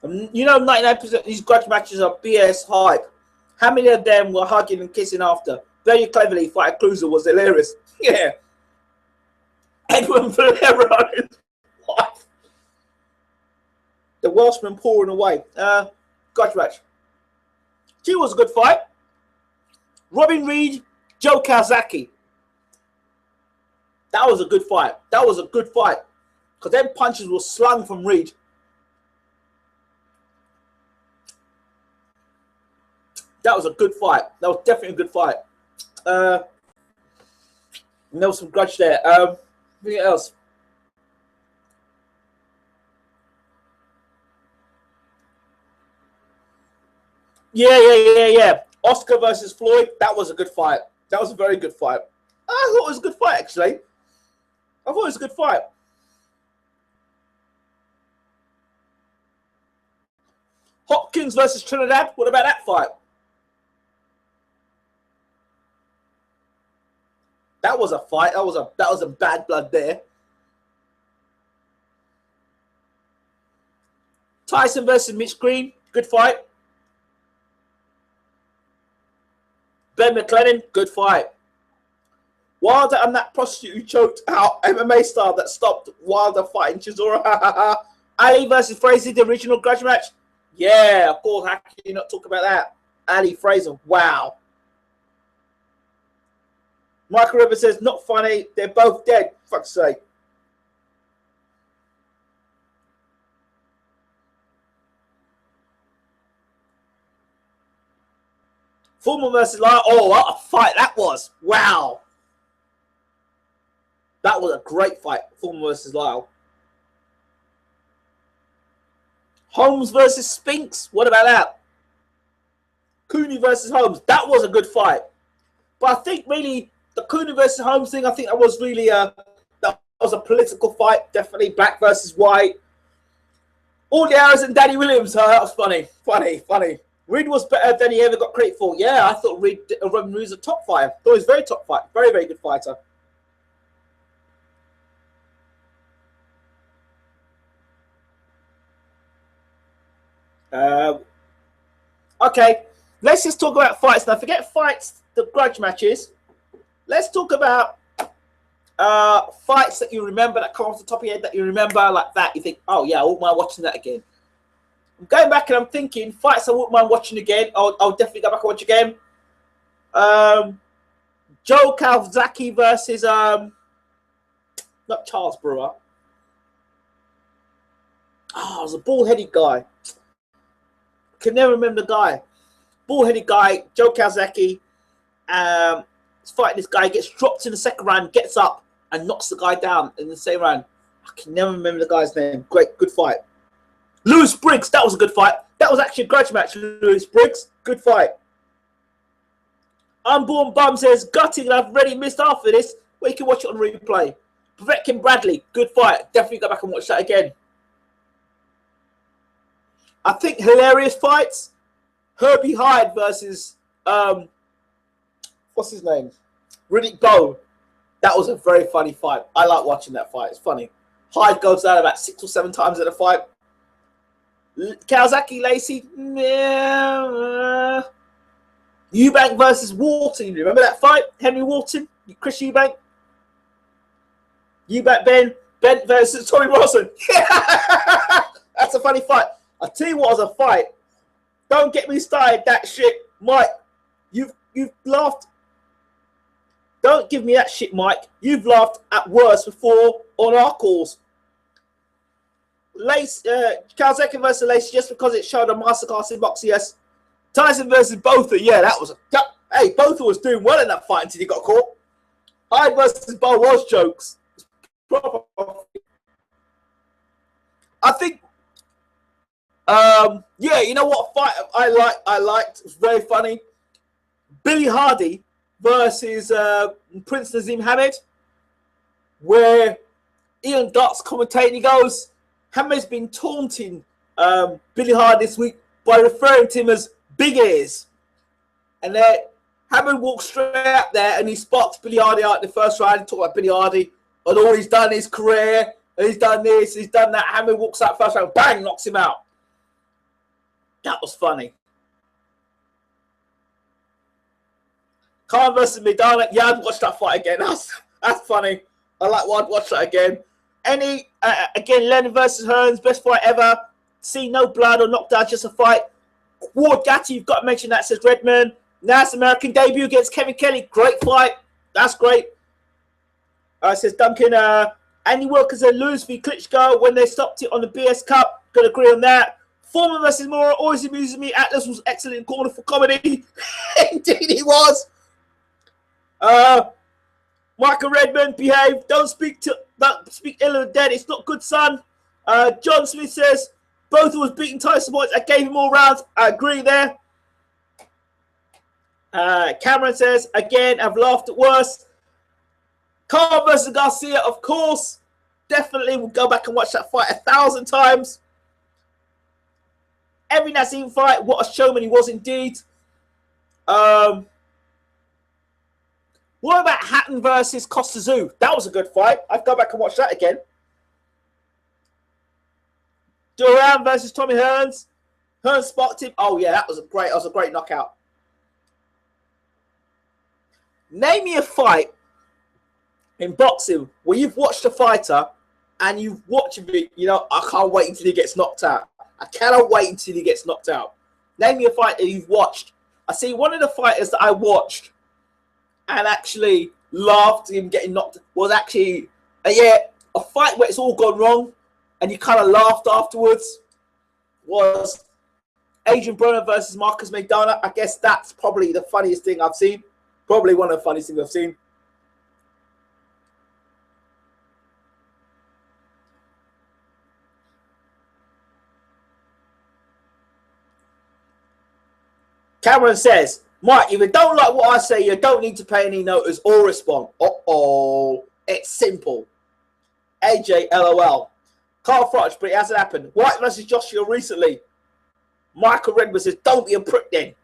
And you know, 99% of these grudge matches are BS hype. How many of them were hugging and kissing after? Very cleverly, Fight Cruiser was hilarious. Yeah. Edwin Valera on his wife. The Welshman pouring away. Grudge match. She was a good fight. Robin Reed, Joe Kazaki. That was a good fight. That was a good fight. Because them punches were slung from Reed. That was a good fight. That was definitely a good fight. There was some grudge there. Anything else? Yeah. Oscar versus Floyd. That was a good fight. That was a very good fight. I thought it was a good fight, actually. I thought it was a good fight. Hopkins versus Trinidad. What about that fight? That was a fight. That was a bad blood there. Tyson versus Mitch Green. Good fight. Ben McLennan. Good fight. Wilder and that prostitute who choked out MMA star that stopped Wilder fighting Chisora. Ali versus Frazier, the original grudge match. Yeah, of course. How can you not talk about that? Ali Frazier. Wow. Michael Rivers says, not funny. They're both dead. Fuck's sake. Foreman versus Lyle. Oh, what a fight that was. Wow. That was a great fight. Foreman versus Lyle. Holmes versus Spinks. What about that? Cooney versus Holmes. That was a good fight. But I think really the Cooney versus Holmes thing, I think that was really that was a political fight. Definitely black versus white. All the arrows and Danny Williams. That was funny. Reed was better than he ever got credit for. Yeah, I thought Roman Reed was a top fighter. Thought he was very top fight. Very good fighter. Okay, let's just talk about fights now. Forget fights, the grudge matches. Let's talk about fights that you remember, that come off the top of your head, that you remember like that. You think, oh yeah, I wouldn't mind watching that again. I'm going back and I'm thinking fights I wouldn't mind watching again. I'll definitely go back and watch again. Joe Calzaghe versus not Charles Brewer. Oh, it was a bald-headed guy. Can never remember the guy. Bald-headed guy, Joe Calzaghe. He's fighting this guy, gets dropped in the second round, gets up and knocks the guy down in the same round. I can never remember the guy's name. Good fight. Lewis Briggs, that was a good fight. That was actually a grudge match. Lewis Briggs, good fight. Unborn Bum says, gutting, I've already missed half of this. Well, you can watch it on replay. Povetkin Bradley, good fight. Definitely go back and watch that again. I think hilarious fights. Herbie Hyde versus what's his name? Riddick Bowe. That was a very funny fight. I like watching that fight. It's funny. Hyde goes down about 6 or 7 times in a fight. Calzaghe Lacey. Eubank versus Wharton. Remember that fight? Henry Wharton, Chris Eubank. Eubank Ben versus Tommy Wilson. That's a funny fight. I'll tell you what was a fight. Don't get me started that shit, Mike. You've laughed. Don't give me that shit, Mike. You've laughed at worse before on our calls. Calzaghe versus Lacey, just because it showed a masterclass in boxing, yes. Tyson versus Botha, yeah, that was hey, Botha was doing well in that fight until he got caught. Hyde versus Bowe was jokes. I think yeah, you know what fight I liked, it was very funny. Billy Hardy versus Prince Nazim Hamed, where Ian Dutt's commentating. He goes, Hamed's been taunting Billy Hardy this week by referring to him as big ears. And then Hamed walks straight out there and he spots Billy Hardy out in the first round. He talks about Billy Hardy and all he's done in his career. And he's done this, he's done that. Hamed walks out first round, bang, knocks him out. That was funny. Khan versus Maidana. Yeah, I'd watch that fight again. That's funny. I like I'd watch that again. Again, Lennon versus Hearns, best fight ever. See no blood or knockdown, just a fight. Ward Gatti, you've got to mention that, says Redman. Nice American debut against Kevin Kelly. Great fight. That's great. Says Duncan. Andy Wilkinson lose v Klitschko when they stopped it on the BS Cup. Could agree on that. Foreman versus Mora always amuses me. Atlas was excellent in corner for comedy. Indeed he was. Michael Redmond, behave. Don't speak ill of the dead. It's not good, son. John Smith says both was beating Tyson points. I gave him all rounds. I agree there. Cameron says again, I've laughed at worse. Carl versus Garcia, of course. Definitely will go back and watch that fight 1,000 times. Every Nazim fight, what a showman he was indeed. What about Hatton versus Costa-Zoo? That was a good fight. I'd go back and watch that again. Duran versus Tommy Hearns. Hearns spotted him. Oh yeah, that was a great knockout. Name me a fight in boxing where you've watched a fighter and you've watched him, you know, I can't wait until he gets knocked out. I cannot wait until he gets knocked out. Name me a fight that you've watched. I see one of the fighters that I watched and actually laughed at him getting knocked was actually a fight where it's all gone wrong and you kind of laughed afterwards was Adrian Broner versus Marcus Maidana. I guess that's probably the funniest thing I've seen. Probably one of the funniest things I've seen. Cameron says, Mike, if you don't like what I say, you don't need to pay any notice or respond. Uh-oh. It's simple. AJ, LOL. Can't front, but it hasn't happened. White versus Joshua recently. Michael Redmond says, don't be a prick then.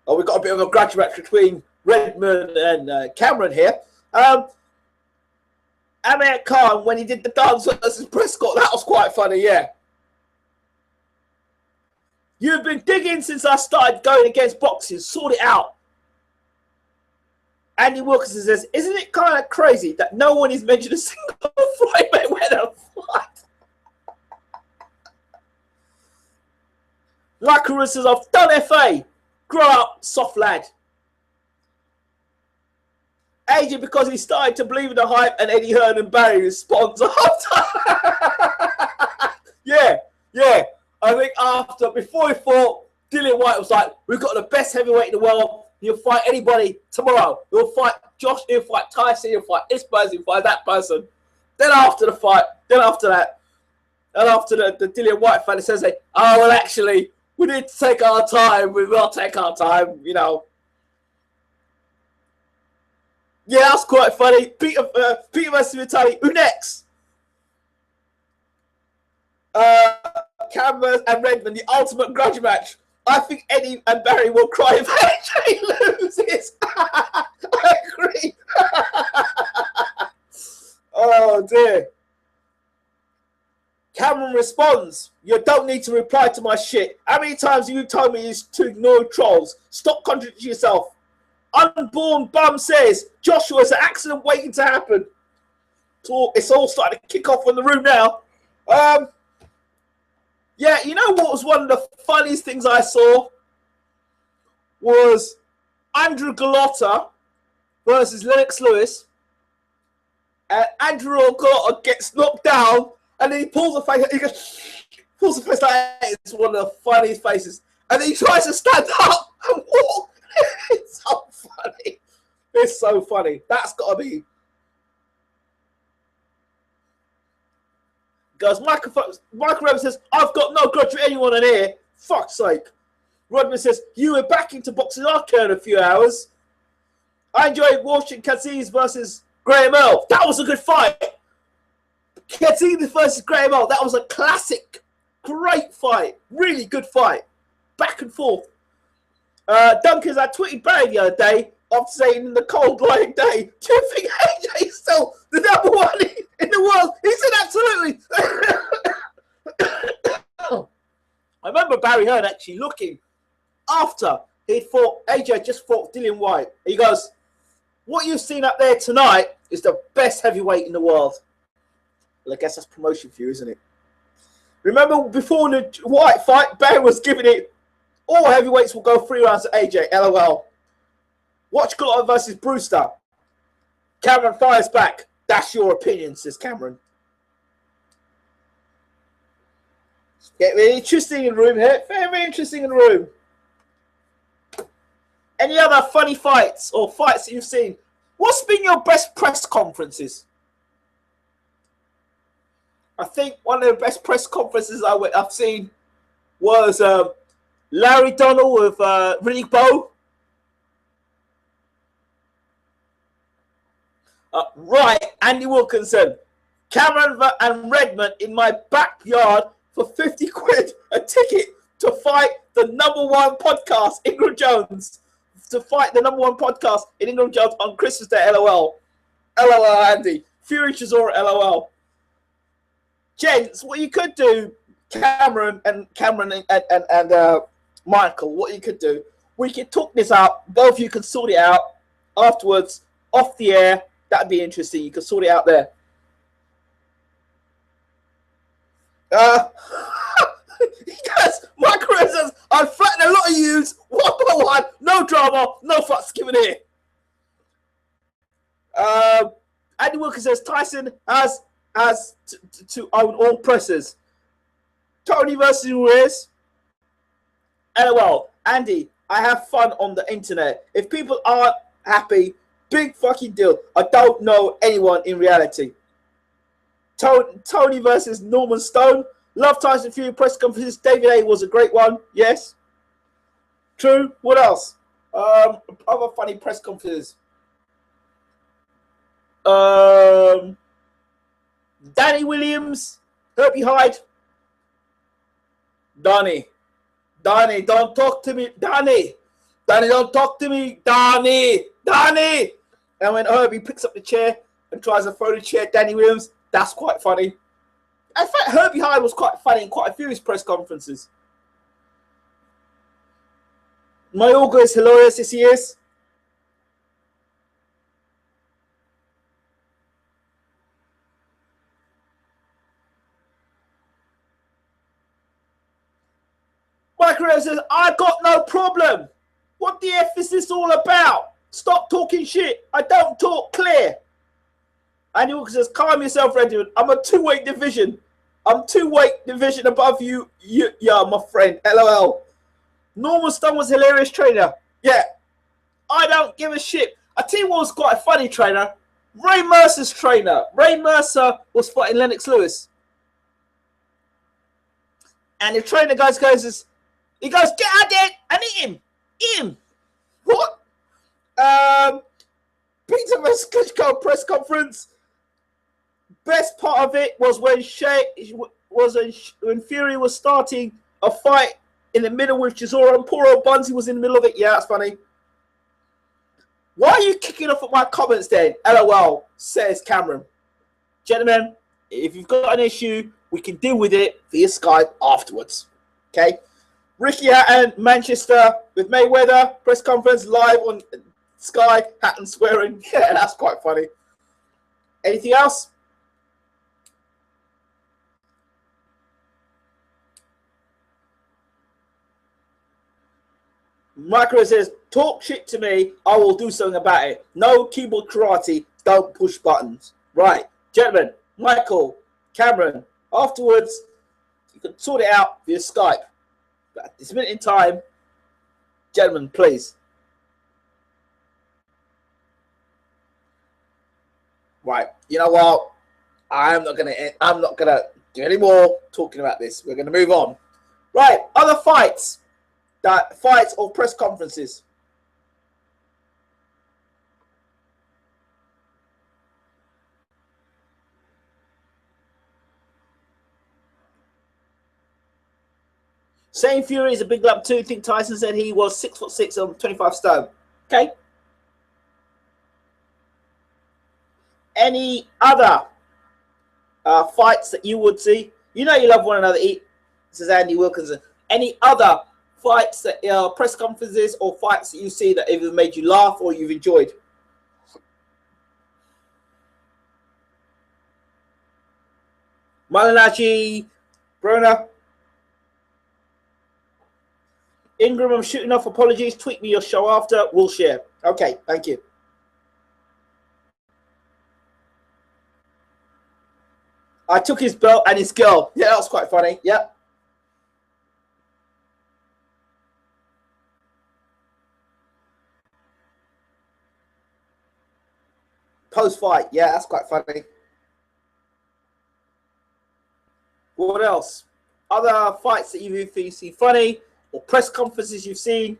Oh, we've got a bit of a grudge match between Redmond and Cameron here. Amir Khan, when he did the dance versus Prescott, that was quite funny, yeah. You've been digging since I started going against boxing. Sort it out. Andy Wilkinson says, isn't it kind of crazy that no one is mentioned a single Floyd Mayweather fight? Michael says, I've done FA. Grow up, soft lad. AJ, because he started to believe in the hype, and Eddie Hearn and Barry responds after. Yeah. I think before he fought, Dillian White was like, we've got the best heavyweight in the world. He'll fight anybody tomorrow. He'll fight Josh, he'll fight Tyson, he'll fight this person, he'll fight that person. Then after the fight, after the Dillian White fight, it says, oh, well, actually, we need to take our time. We will take our time, you know. Yeah, that's quite funny. Peter versus Vitali. Who next? Cameron and Redmond, the ultimate grudge match. I think Eddie and Barry will cry if AJ loses. I agree. Oh, dear. Cameron responds, you don't need to reply to my shit. How many times have you told me to ignore trolls? Stop contradicting yourself. Unborn Bum says, Joshua's an accident waiting to happen. It's all starting to kick off in the room now. Yeah, you know what was one of the funniest things I saw? Was Andrew Galotta versus Lennox Lewis. And Andrew Galotta gets knocked down, and then he pulls the face. He pulls the face like that. It's one of the funniest faces. And then he tries to stand up and walk. It's so funny. It's so funny. That's got to be. Goes, Michael Redmond says, I've got no grudge for anyone in here. Fuck's sake. Rodman says, you were back into boxing arcade in a few hours. I enjoyed watching Kaziz versus Graham Earl. That was a good fight. Kaziz versus Graham Earl. That was a classic. Great fight. Really good fight. Back and forth. Dunkers, I tweeted Barry the other day after saying in the cold blowing day, do you think AJ is still the number one in the world? He said absolutely. I remember Barry Hearn actually looking after he'd fought, AJ just fought Dillian White. He goes, what you've seen up there tonight is the best heavyweight in the world. Well, I guess that's promotion for you, isn't it? Remember before the White fight, Barry was giving it, all heavyweights will go 3 rounds to AJ, LOL. Watch Galotta versus Brewster. Cameron fires back. That's your opinion, says Cameron. It's getting really interesting in the room here. Very, very interesting in the room. Any other funny fights or fights that you've seen? What's been your best press conferences? I think one of the best press conferences I've seen was Larry Donald with Riddick Bowe. Right, Andy Wilkinson. Cameron and Redmond in my backyard for 50 quid a ticket to fight the #1 podcast, Ingram Jones. To fight the #1 podcast in Ingram Jones on Christmas Day, LOL. LOL, Andy. Fury Chisora, LOL. Gents, what you could do, Cameron and Michael, what you could do, we could talk this out. Both of you can sort it out afterwards, off the air. That'd be interesting. You can sort it out there. Yes, Michael says, I've flattened a lot of yous. 1-by-1, no drama, no fucks given here. Andy Wilkins says Tyson has to own all presses. Tony versus Ruiz. LOL. Andy, I have fun on the internet. If people aren't happy, big fucking deal. I don't know anyone in reality. Tony versus Norman Stone. Love Tyson Fury press conferences. David A was a great one. Yes. True. What else? Other funny press conferences. Danny Williams, Herbie Hyde. Danny, don't talk to me. Danny, don't talk to me. Danny. And when Herbie picks up the chair and tries to throw the chair at Danny Williams, that's quite funny. In fact, Herbie Hyde was quite funny in quite a few of his press conferences. Mayorga is hilarious, yes he is. Mike Rose says, I got no problem. What the F is this all about? Stop talking shit. I don't talk clear. And he says, calm yourself, Redwood. I'm a two-weight division. I'm two-weight division above you. Yeah, my friend. LOL. Norman Stone was a hilarious trainer. Yeah. I don't give a shit. I tell you what was quite a funny trainer. Ray Mercer's trainer. Ray Mercer was fighting Lennox Lewis. And the trainer goes, he goes, get out there and eat him. Eat him. What? Peter Klitschko press conference. Best part of it was when Fury was starting a fight in the middle with Chisora and poor old Bunzy was in the middle of it. Yeah, that's funny. Why are you kicking off at my comments then? LOL, says Cameron. Gentlemen, if you've got an issue, we can deal with it via Skype afterwards. Okay? Ricky Hatton, Manchester with Mayweather, press conference live on Sky, Hatton swearing. Yeah, that's quite funny. Anything else? Micro says, talk shit to me, I will do something about it. No keyboard karate, don't push buttons. Right, gentlemen, Michael, Cameron, afterwards, you can sort it out via Skype. But at this minute in time, gentlemen, please. Right, you know what? I'm not gonna do any more talking about this. We're gonna move on. Right, other fights. Fights or press conferences. Saying Fury is a big lump too. I think Tyson said he was 6'6" on 25 stone. Okay. Any other fights that you would see? You know you love one another. Says Andy Wilkinson. Any other fights that press conferences or fights that you see that either made you laugh or you've enjoyed? Malinachi, Brona, Ingram, I'm shooting off. Apologies. Tweet me your show after. We'll share. Okay, thank you. I took his belt and his girl. Yeah, that was quite funny. Yep. Post-fight. Yeah, that's quite funny. What else? Other fights that you've seen funny or press conferences you've seen?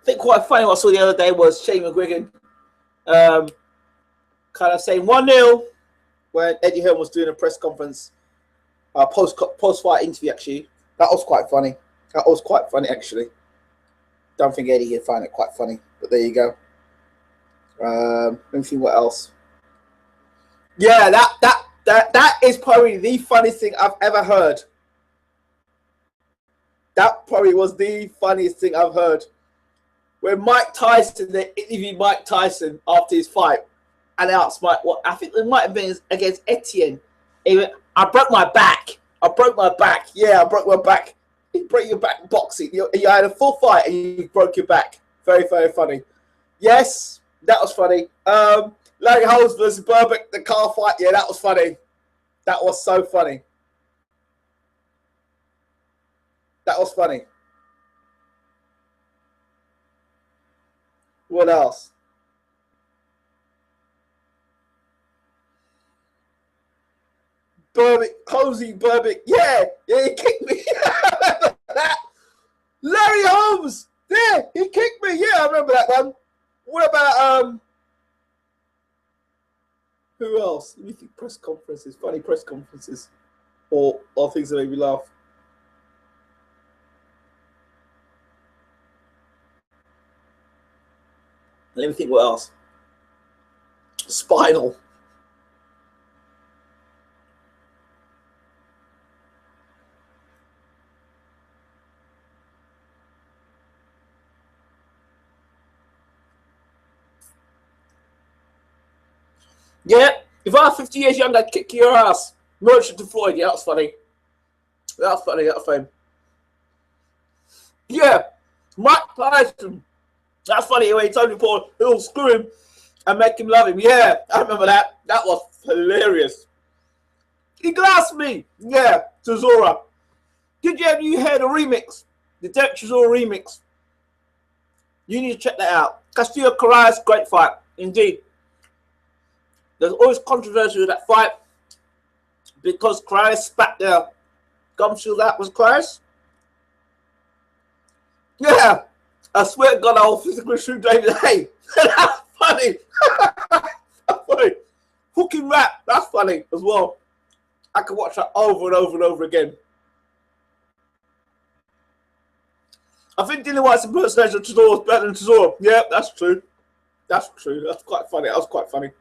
I think quite funny what I saw the other day was Shane McGuigan kind of saying 1-0 when Eddie Hearn was doing a press conference, post-fight interview, actually. That was quite funny. That was quite funny, actually. Don't think Eddie would find it quite funny, but there you go. Let me see what else. Yeah, that is probably the funniest thing I've ever heard. That probably was the funniest thing I've heard. When Mike Tyson, they interviewed Mike Tyson after his fight, and asked Mike, what I think it might have been against Etienne. He went, I broke my back. I broke my back. Yeah, I broke my back. You broke your back boxing. You had a full fight and you broke your back. Very, very funny. Yes, that was funny. Larry Holmes versus Burbick, the car fight. Yeah, that was funny. That was so funny. That was funny. What else? Berbick, Hosey Berbick. Yeah, yeah, he kicked me. I remember that. Larry Holmes. Yeah, he kicked me. Yeah, I remember that one. What about who else? Let me think. Press conferences, funny press conferences, or things that made me laugh. Let me think. What else? Spinal. Yeah, if I was 50 years younger, I'd kick your ass. Merchant to Floyd. Yeah, that's funny. That's funny. That's fame. Yeah, Mike Tyson. That's funny. When he told people he'll screw him and make him love him. Yeah, I remember that. That was hilarious. He glassed me. Yeah, Chisora. Did you hear the remix? The Derek Chisora remix. You need to check that out. Castillo Corrales, great fight. Indeed. There's always controversy with that fight because Corrales spat their gum shield out. Was Corrales? Yeah. I swear to God, I'll physically shoot David Hay. That's funny. That's funny. Hooking rap. That's funny as well. I can watch that over and over and over again. I think Dillian White's impersonation of Chisora is better than Chisora. Yeah, that's true. That's true. That's quite funny. That was quite funny.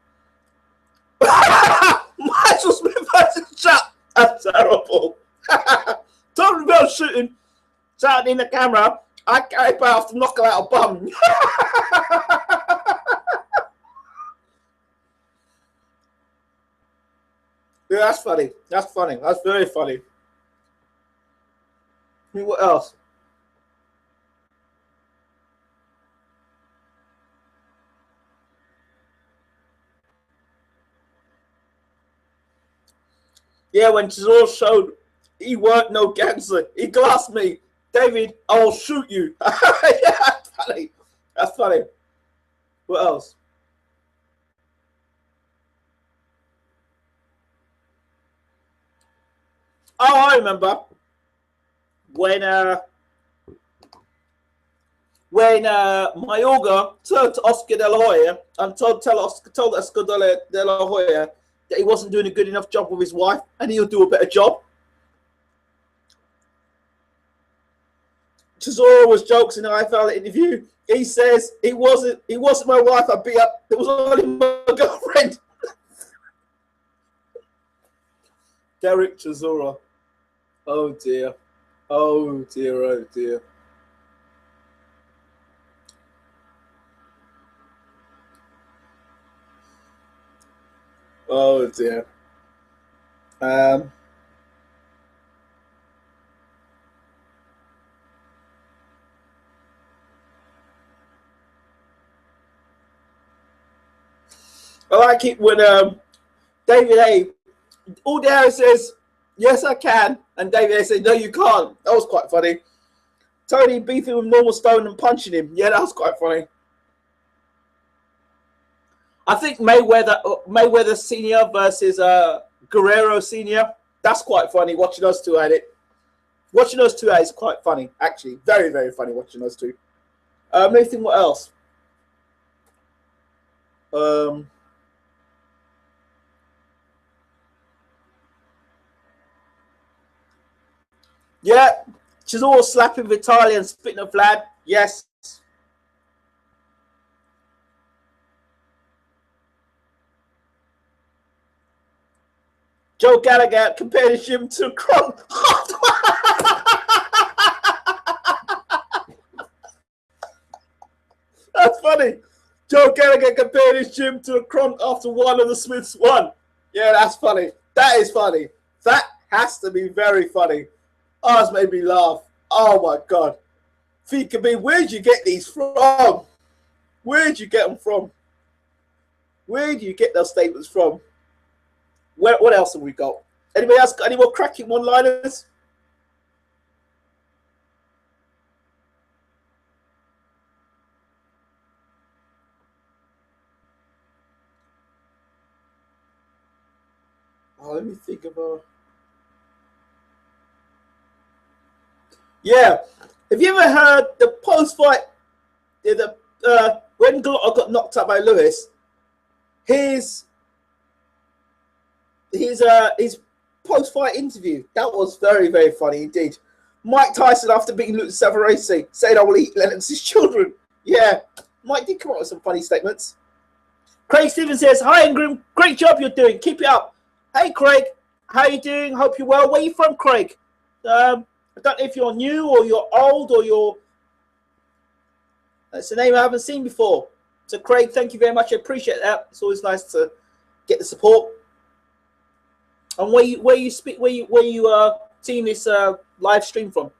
Michael Smith versus Chuck. That's terrible. Talking about shooting, shouting in the camera. I carry power to knock her out a bum. Yeah, that's funny. That's funny. That's very funny. I mean, what else? Yeah, when Chisora showed he weren't no gangster, he glassed me. David, I'll shoot you. Yeah, that's funny. That's funny. What else? Oh, I remember when Mayorga turned to Oscar De La Hoya and told Oscar De La Hoya that he wasn't doing a good enough job with his wife and he'll do a better job. Chisora was jokes in the IFL interview. He says it wasn't my wife I beat up. It was only my girlfriend. Derek Chisora. Oh dear. Oh dear. Oh dear. Oh dear. I like it when David A. All Harris says, yes, I can. And David A. says, no, you can't. That was quite funny. Tony beefing with Normal Stone and punching him. Yeah, that was quite funny. I think Mayweather Senior versus Guerrero Senior. That's quite funny watching those two at it. Watching those two at it is quite funny, actually. Very, very funny watching those two. Let me think what else. Yeah, she's all slapping Vitaly and spitting a Vlad. Yes. Joe Gallagher compared him to Kronk. That's funny. Joe Gallagher compared his gym to a Kronk after one of the Smiths won. Yeah, that's funny. That is funny. That has to be very funny. Oh, it's made me laugh. Oh my God. Fika B, where'd you get these from? Where'd you get them from? Where do you get those statements from? What else have we got? Anybody else got any more cracking one-liners? Oh, let me think of a. Yeah. Have you ever heard the post-fight? When Glotter got knocked out by Lewis, his post-fight interview, that was very, very funny indeed. Mike Tyson, after beating Luke Savarese, said, "I will eat Lennox's children." Yeah, Mike did come up with some funny statements. Craig Stevens says, "Hi Ingram, great job you're doing. Keep it up." Hey Craig, how you doing? Hope you're well. Where are you from, Craig? I don't know if you're new or you're old or you're... That's a name I haven't seen before. So Craig, thank you very much. I appreciate that. It's always nice to get the support. And where you seeing this live stream from?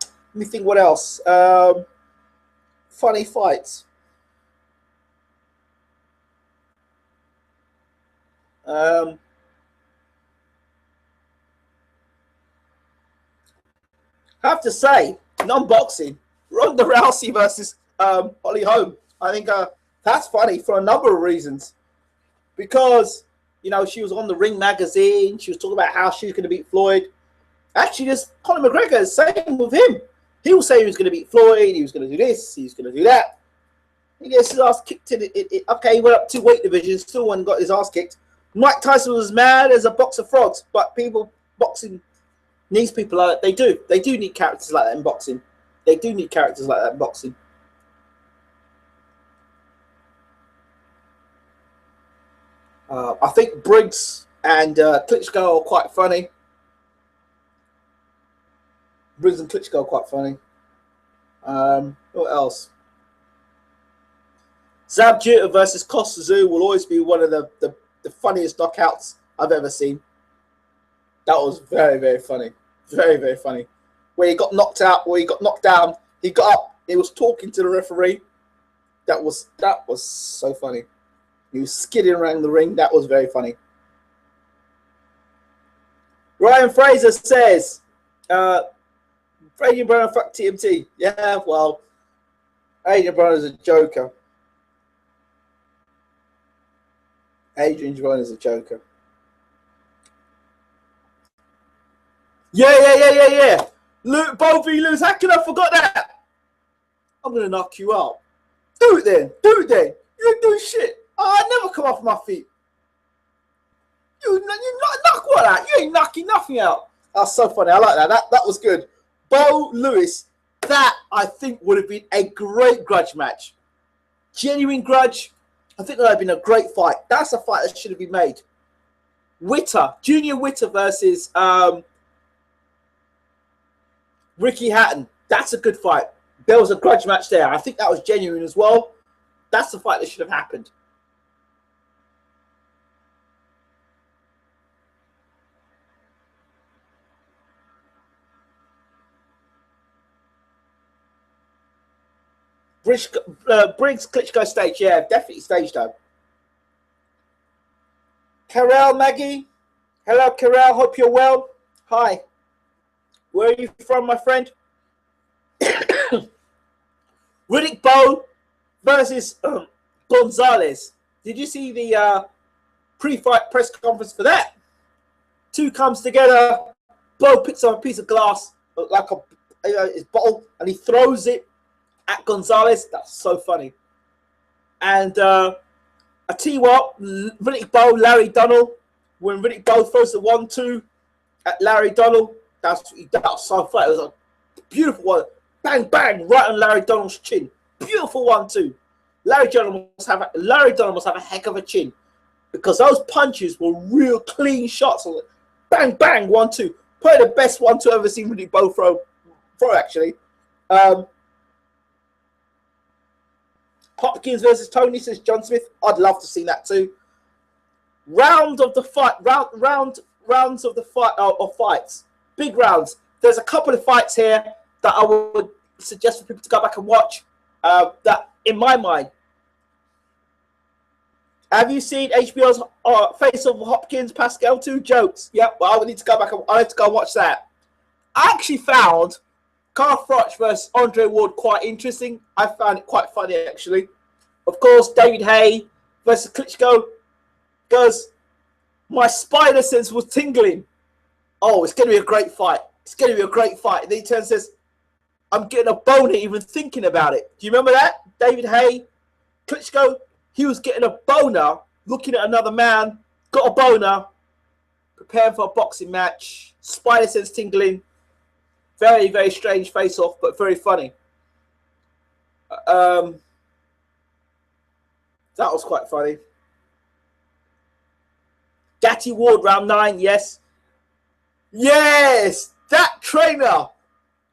Let me think what else. Funny fights. I have to say, non-boxing, Ronda Rousey versus Holly Holm. I think that's funny for a number of reasons. Because, you know, she was on the Ring magazine. She was talking about how she was going to beat Floyd. Actually, just Conor McGregor is saying with him. He was saying he was going to beat Floyd. He was going to do this. He was going to do that. He gets his ass kicked in it. Okay, he went up 2 weight divisions. Still went and got his ass kicked. Mike Tyson was mad as a box of frogs. But people, boxing needs people like that. They do. They do need characters like that in boxing. They do need characters like that in boxing. I think Briggs and Klitschko are quite funny. Briggs and Klitschko are quite funny. What else? Zab Judah versus Kostazu will always be one of the funniest knockouts I've ever seen. That was very, very funny. Very, very funny. Where he got knocked out, where he got knocked down, he got up, he was talking to the referee. That was so funny. He was skidding around the ring. That was very funny. Ryan Fraser says, Adrian Broner, fuck TMT. Yeah, well, Adrian Broner's a joker. Adrian Broner's a joker. Yeah. Luke, both of you lose. How can I forgot that? I'm going to knock you out. Do it then. You ain't doing shit. I never come off my feet. You knock what out? You ain't knocking nothing out. That's so funny. I like that. That was good. Bo Lewis, that I think would have been a great grudge match. Genuine grudge. I think that would have been a great fight. That's a fight that should have been made. Junior Witter versus Ricky Hatton. That's a good fight. There was a grudge match there. I think that was genuine as well. That's the fight that should have happened. Briggs Klitschko stage, yeah, definitely staged though. Carol Maggie, hello Carol, hope you're well. Hi, where are you from, my friend? Riddick Bowe versus Gonzalez. Did you see the pre-fight press conference for that? Two comes together. Bowe picks up a piece of glass, like his bottle, and he throws it at Gonzalez. That's so funny. And I tell you what, Riddick Bowe, Larry Donald, when Riddick Bowe throws the 1-2 at Larry Donald, that was so funny. It was a beautiful one. Bang, bang, right on Larry Donald's chin. Beautiful 1-2. Larry Donald must have a heck of a chin, because those punches were real clean shots. Bang, bang, 1-2. Probably the best 1-2 I've ever seen Riddick Bowe throw actually. Hopkins versus Tony, says John Smith. I'd love to see that too. Rounds of the fight of fights. Big rounds. There's a couple of fights here that I would suggest for people to go back and watch. That, in my mind, have you seen HBO's Face of Hopkins Pascal 2 jokes? Yep. Well, I need to go back. I have to go and watch that. I actually found Carl Froch versus Andre Ward quite interesting. I found it quite funny, actually. Of course, David Hay versus Klitschko. Goes, my spider sense was tingling. Oh, it's going to be a great fight. It's going to be a great fight. And then he turns and says, I'm getting a boner even thinking about it. Do you remember that? David Haye, Klitschko, he was getting a boner looking at another man, got a boner, preparing for a boxing match, spider sense tingling. Very, very strange face-off, but very funny. That was quite funny. Gatti Ward, round 9, yes. Yes! That trainer,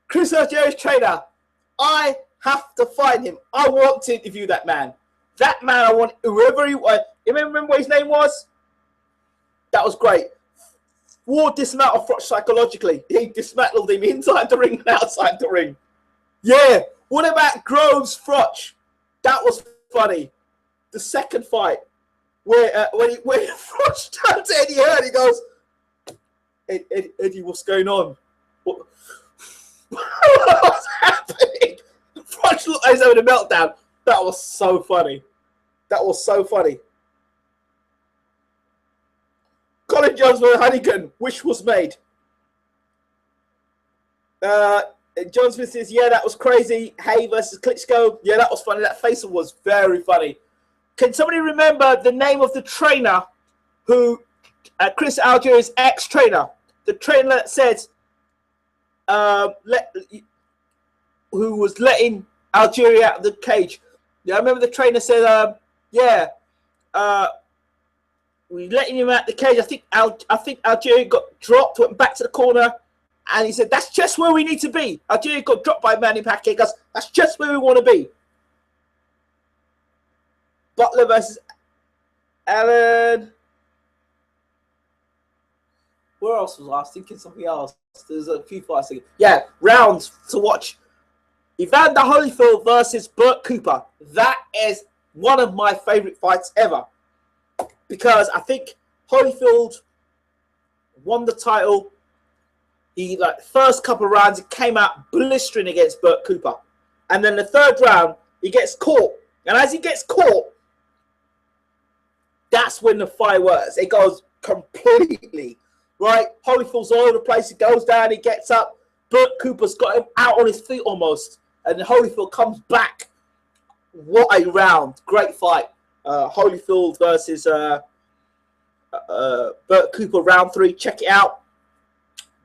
Chris Algieri's trainer, I have to find him. I want to interview that man. That man, I want, whoever he was. You remember what his name was? That was great. Ward dismantled Froch psychologically. He dismantled him inside the ring and outside the ring. Yeah. What about Groves Froch? That was funny. The second fight, where when Froch turned to Eddie Hearn, he goes, Eddie, what's going on? What's happening? Froch looked like he's having a meltdown. That was so funny. That was so funny. Colin Jones versus Hunnigan, wish was made. John Smith says, yeah, that was crazy. Haye versus Klitschko. Yeah, that was funny. That face was very funny. Can somebody remember the name of the trainer who, Chris Algieri's ex-trainer, the trainer that said, who was letting Algieri out of the cage? Yeah, I remember the trainer said, we're letting him out the cage. I think Algieri got dropped, went back to the corner, and he said, that's just where we need to be. Algieri got dropped by Manny Pacquiao. Because that's just where we want to be. Butler versus Allen. Where else was I? I was thinking something else. There's a few fights. Yeah, rounds to watch. Evander Holyfield versus Burt Cooper. That is one of my favorite fights ever. Because I think Holyfield won the title. He, like, first couple of rounds, he came out blistering against Burt Cooper. And then the third round, he gets caught. And as he gets caught, that's when the fight works. It goes completely, right? Holyfield's all over the place. He goes down, he gets up. Burt Cooper's got him out on his feet almost. And Holyfield comes back. What a round. Great fight. Holyfield versus Burt Cooper, round 3. Check it out.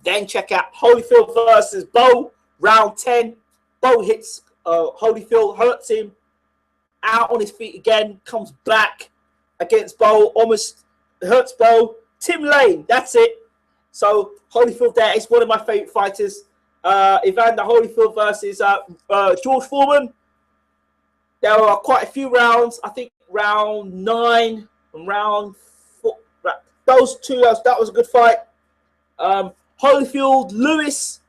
Then check out Holyfield versus Bo, round 10. Bo hits Holyfield, hurts him. Out on his feet again. Comes back against Bo. Almost hurts Bo. Tim Lane, that's it. So Holyfield there is one of my favorite fighters. Evander Holyfield versus George Foreman. There were quite a few rounds. I think round 9 and round 4. Those two, that was a good fight. Holyfield, Lewis.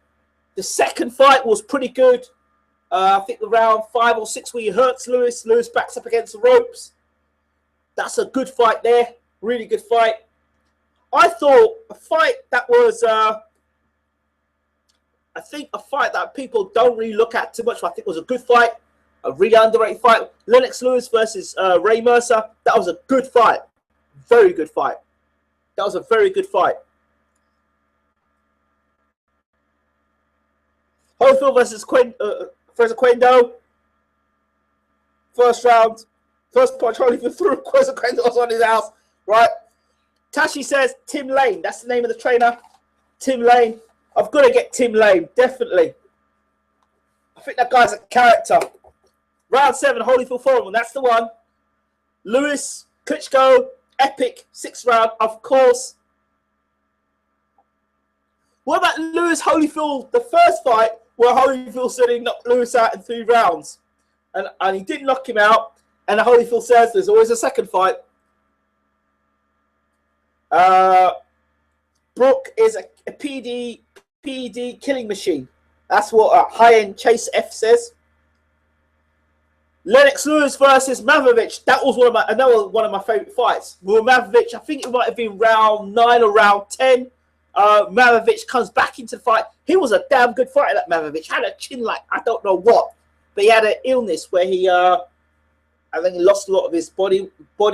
The second fight was pretty good. I think the round 5 or 6 where he hurts Lewis. Lewis backs up against the ropes. That's a good fight there. Really good fight. I thought a fight that was, I think a fight that people don't really look at too much, but I think was a good fight. A really underrated fight. Lennox Lewis versus Ray Mercer. That was a good fight. Very good fight. That was a very good fight. Holyfield versus Fraser Quendo. First round. First punch Holyfield threw Fraser Quendo was on his house. Right. Tashi says Tim Lane. That's the name of the trainer. Tim Lane. I've got to get Tim Lane. Definitely. I think that guy's a character. Round 7, Holyfield Foreman. That's the one. Lewis, Klitschko, epic. 6th round, of course. What about Lewis Holyfield? The first fight where Holyfield said he knocked Lewis out in 3 rounds. And he didn't knock him out. And Holyfield says there's always a second fight. Brooke is a PD killing machine. That's what high-end Chase F says. Lennox Lewis versus Mavovich. That was another one of my favorite fights. With Mavovich, I think it might have been round 9 or round 10. Mavovich comes back into the fight. He was a damn good fighter, that Mavovich. Had a chin like I don't know what. But he had an illness where he, I I think he lost a lot of his body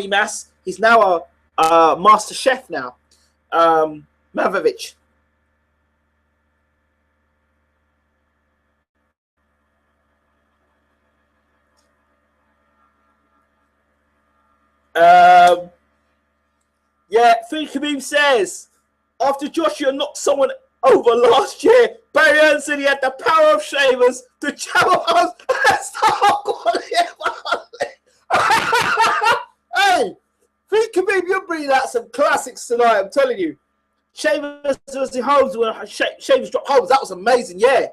mass. He's now a master chef now. Mavovich. Yeah, Phil Khabib says, after Joshua knocked someone over last year, Barry Allen said he had the power of shavers to channel us. That's the whole quality of Hey, Phil Khabib, you're bringing out some classics tonight, I'm telling you. Shavers versus Holmes, when Shavers dropped Holmes, that was amazing, yeah.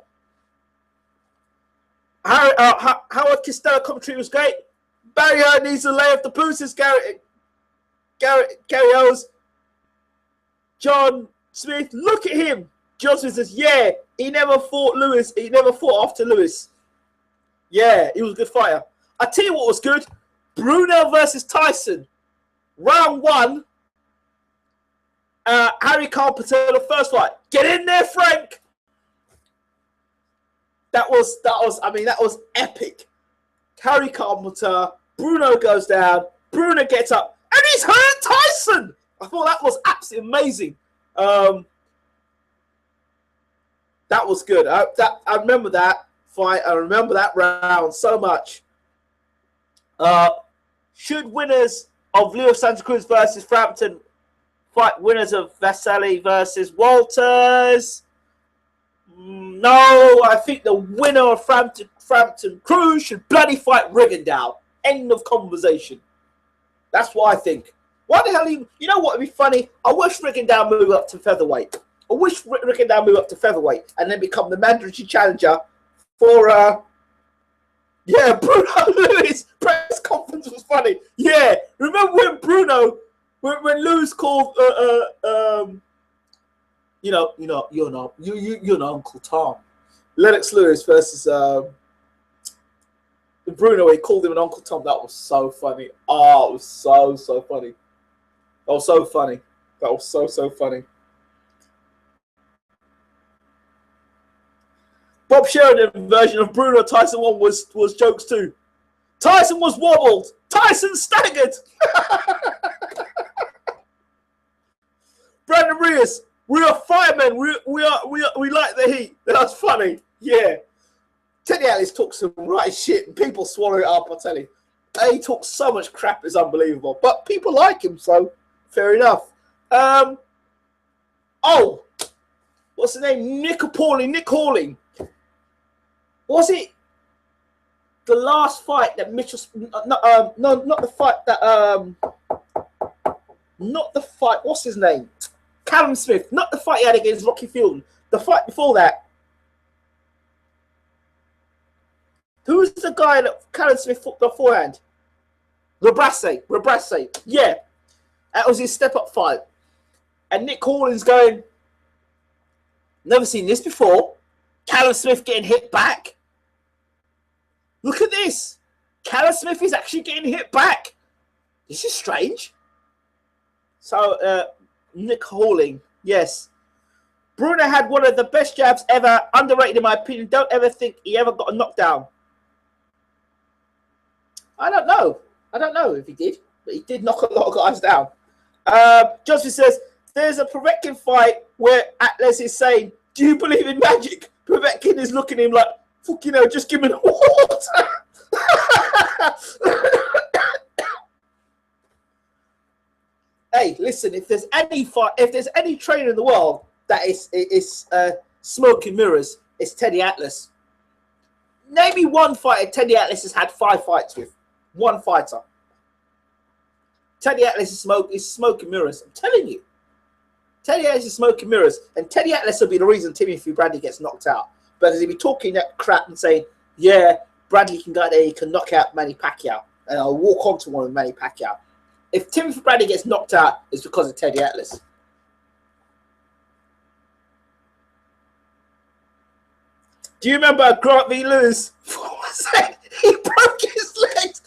Howard Costello commentary was great. Barry Allen needs to lay off the boosters, Gary Owens. John Smith, look at him. John Smith says, yeah, he never fought Lewis. He never fought after Lewis. Yeah, he was a good fighter. I tell you what was good. Bruno versus Tyson. Round 1. Harry Carpenter, the first fight. Get in there, Frank. That was epic. Harry Carpenter, Bruno goes down, Bruno gets up, and he's hurt Tyson. I thought that was absolutely amazing. That was good. I remember that fight. I remember that round so much. Should winners of Leo Santa Cruz versus Frampton fight winners of Vasily versus Walters? No, I think the winner of Frampton Cruz should bloody fight Rigondeaux. End of conversation. That's what I think. Why the hell you know what would be funny? I wish Rigondeaux move up to featherweight. I wish Rigondeaux move up to featherweight and then become the mandatory challenger for Bruno Lewis. Press conference was funny. Yeah, remember when when Lewis called you're not Uncle Tom. Lennox Lewis versus Bruno, he called him an Uncle Tom. That was so funny. Oh, it was so funny. That was so funny. That was so funny. Bob Sheridan version of Bruno Tyson 1 was jokes too. Tyson was wobbled. Tyson staggered. Brandon Rios, we are firemen. We like the heat. That's funny. Yeah. Teddy Atlas talks some right shit and people swallow it up, I tell you. He talks so much crap, it's unbelievable. But people like him, so fair enough. What's the name? Nick Halling. Was it the last fight that Mitchell? Not the fight that not the fight. What's his name? Callum Smith. Not the fight he had against Rocky Fielding. The fight before that. Who's the guy that Callum Smith fought beforehand? Rebrasse. Yeah. That was his step-up fight. And Nick Halling's going, never seen this before. Callum Smith getting hit back. Look at this. Callum Smith is actually getting hit back. This is strange. So, Nick Halling, yes. Bruno had one of the best jabs ever. Underrated in my opinion. Don't ever think he ever got a knockdown. I don't know if he did, but he did knock a lot of guys down. Johnson says, there's a Povetkin fight where Atlas is saying, do you believe in magic? Povetkin is looking at him like, fuck, just give me the water. Hey, listen, if there's any trainer in the world that is smoke and mirrors, it's Teddy Atlas. Maybe one fighter Teddy Atlas has had 5 fights with. One fighter. Teddy Atlas is smoke and mirrors. I'm telling you. Teddy Atlas is smoke and mirrors. And Teddy Atlas will be the reason Timothy Bradley gets knocked out. Because he'll be talking that crap and saying, yeah, Bradley can go there, he can knock out Manny Pacquiao. And I'll walk on to one with Manny Pacquiao. If Timothy Bradley gets knocked out, it's because of Teddy Atlas. Do you remember Grant V. Lewis? He broke his legs.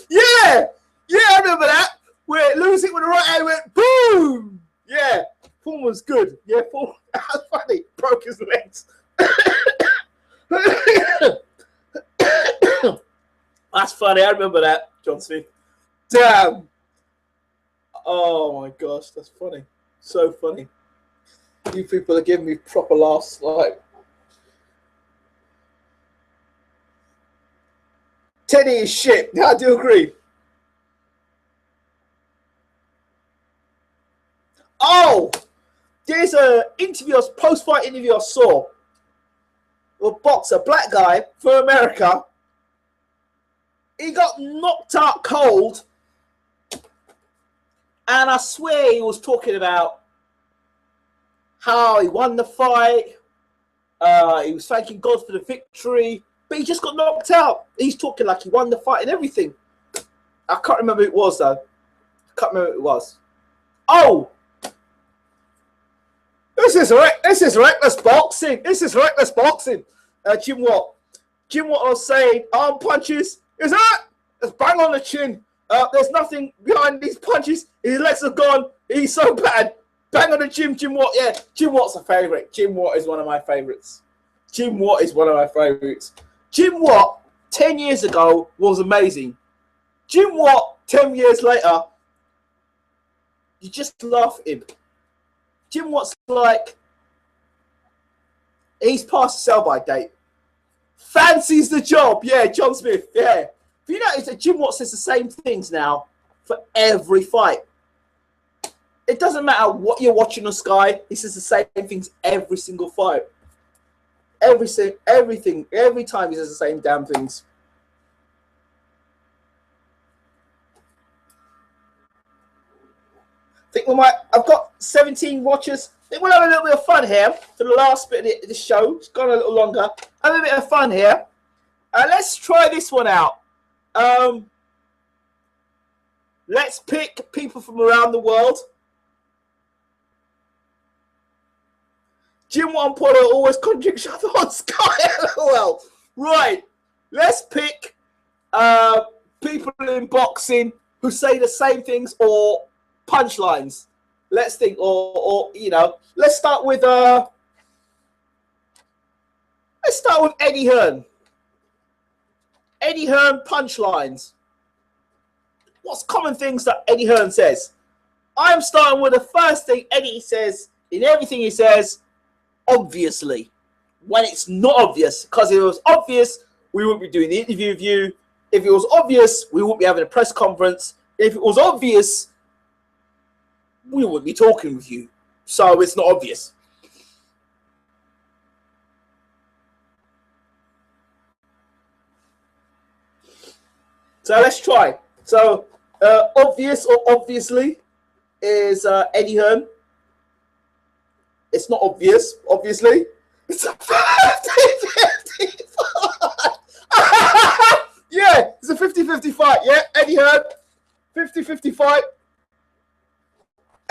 Yeah, I remember that. Where Lewis hit with the right hand, went boom. Yeah, form was good. Yeah, form. That's funny. Broke his legs. That's funny. I remember that, John Smith. Damn. Oh my gosh, that's funny. So funny. You people are giving me proper laughs. Like, Teddy is shit. Yeah, I do agree. Oh, there's a interview, post-fight interview I saw. A boxer, black guy from America. He got knocked out cold, and I swear he was talking about how he won the fight. He was thanking God for the victory, but he just got knocked out. He's talking like he won the fight and everything. I can't remember who it was, though. I can't remember who it was. Oh! This is reckless boxing. This is reckless boxing. Jim Watt. Jim Watt was saying, arm punches. Is that? It's bang on the chin. There's nothing behind these punches. His legs are gone. He's so bad. Bang on the Jim Watt. Yeah, Jim Watt's a favourite. Jim Watt is one of my favourites. Jim Watt is one of my favourites. Jim Watt, 10 years ago, was amazing. Jim Watt, 10 years later, you just laugh at him. Jim Watt's like, he's past the sell-by date. Fancies the job. Yeah, John Smith. Yeah. But you notice that Jim Watt says the same things now for every fight. It doesn't matter what you're watching on Sky. He says the same things every single fight. Everything. Every time he says the same damn things. I think we might. I've got 17 watchers. I think we'll have a little bit of fun here for the last bit of the show. It's gone a little longer. Have a bit of fun here. Let's try this one out. Let's pick people from around the world. Jim Watt and Paulo always contradict each other on Sky. LOL. Right. Let's pick people in boxing who say the same things or punchlines. Let's think, or you know, let's start with Eddie Hearn. Eddie Hearn punchlines. What's common things that Eddie Hearn says? I'm starting with the first thing Eddie says in everything he says. Obviously, when it's not obvious, because if it was obvious, we wouldn't be doing the interview with you. If it was obvious, we wouldn't be having a press conference. If it was obvious, we wouldn't be talking with you. So it's not obvious. So let's try. So obvious or obviously is Eddie Hearn. It's not obvious, obviously. It's a 50-50 fight. Yeah, it's a 50-50 fight. Yeah, Eddie Hearn, 50-50 fight.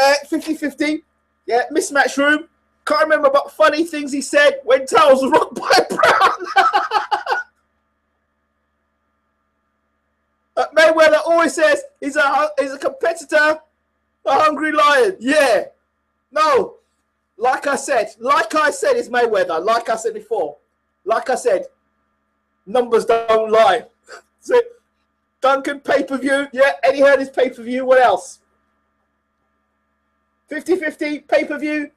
50-50. Yeah, mismatch room. Can't remember about funny things he said when towels were rocked by Brown. Mayweather always says he's a competitor, a hungry lion. Yeah. No. Like I said, it's Mayweather. Like I said before. Like I said, numbers don't lie. So, Duncan, pay-per-view. Yeah, Eddie Hearn is pay-per-view. What else? 50-50, pay-per-view.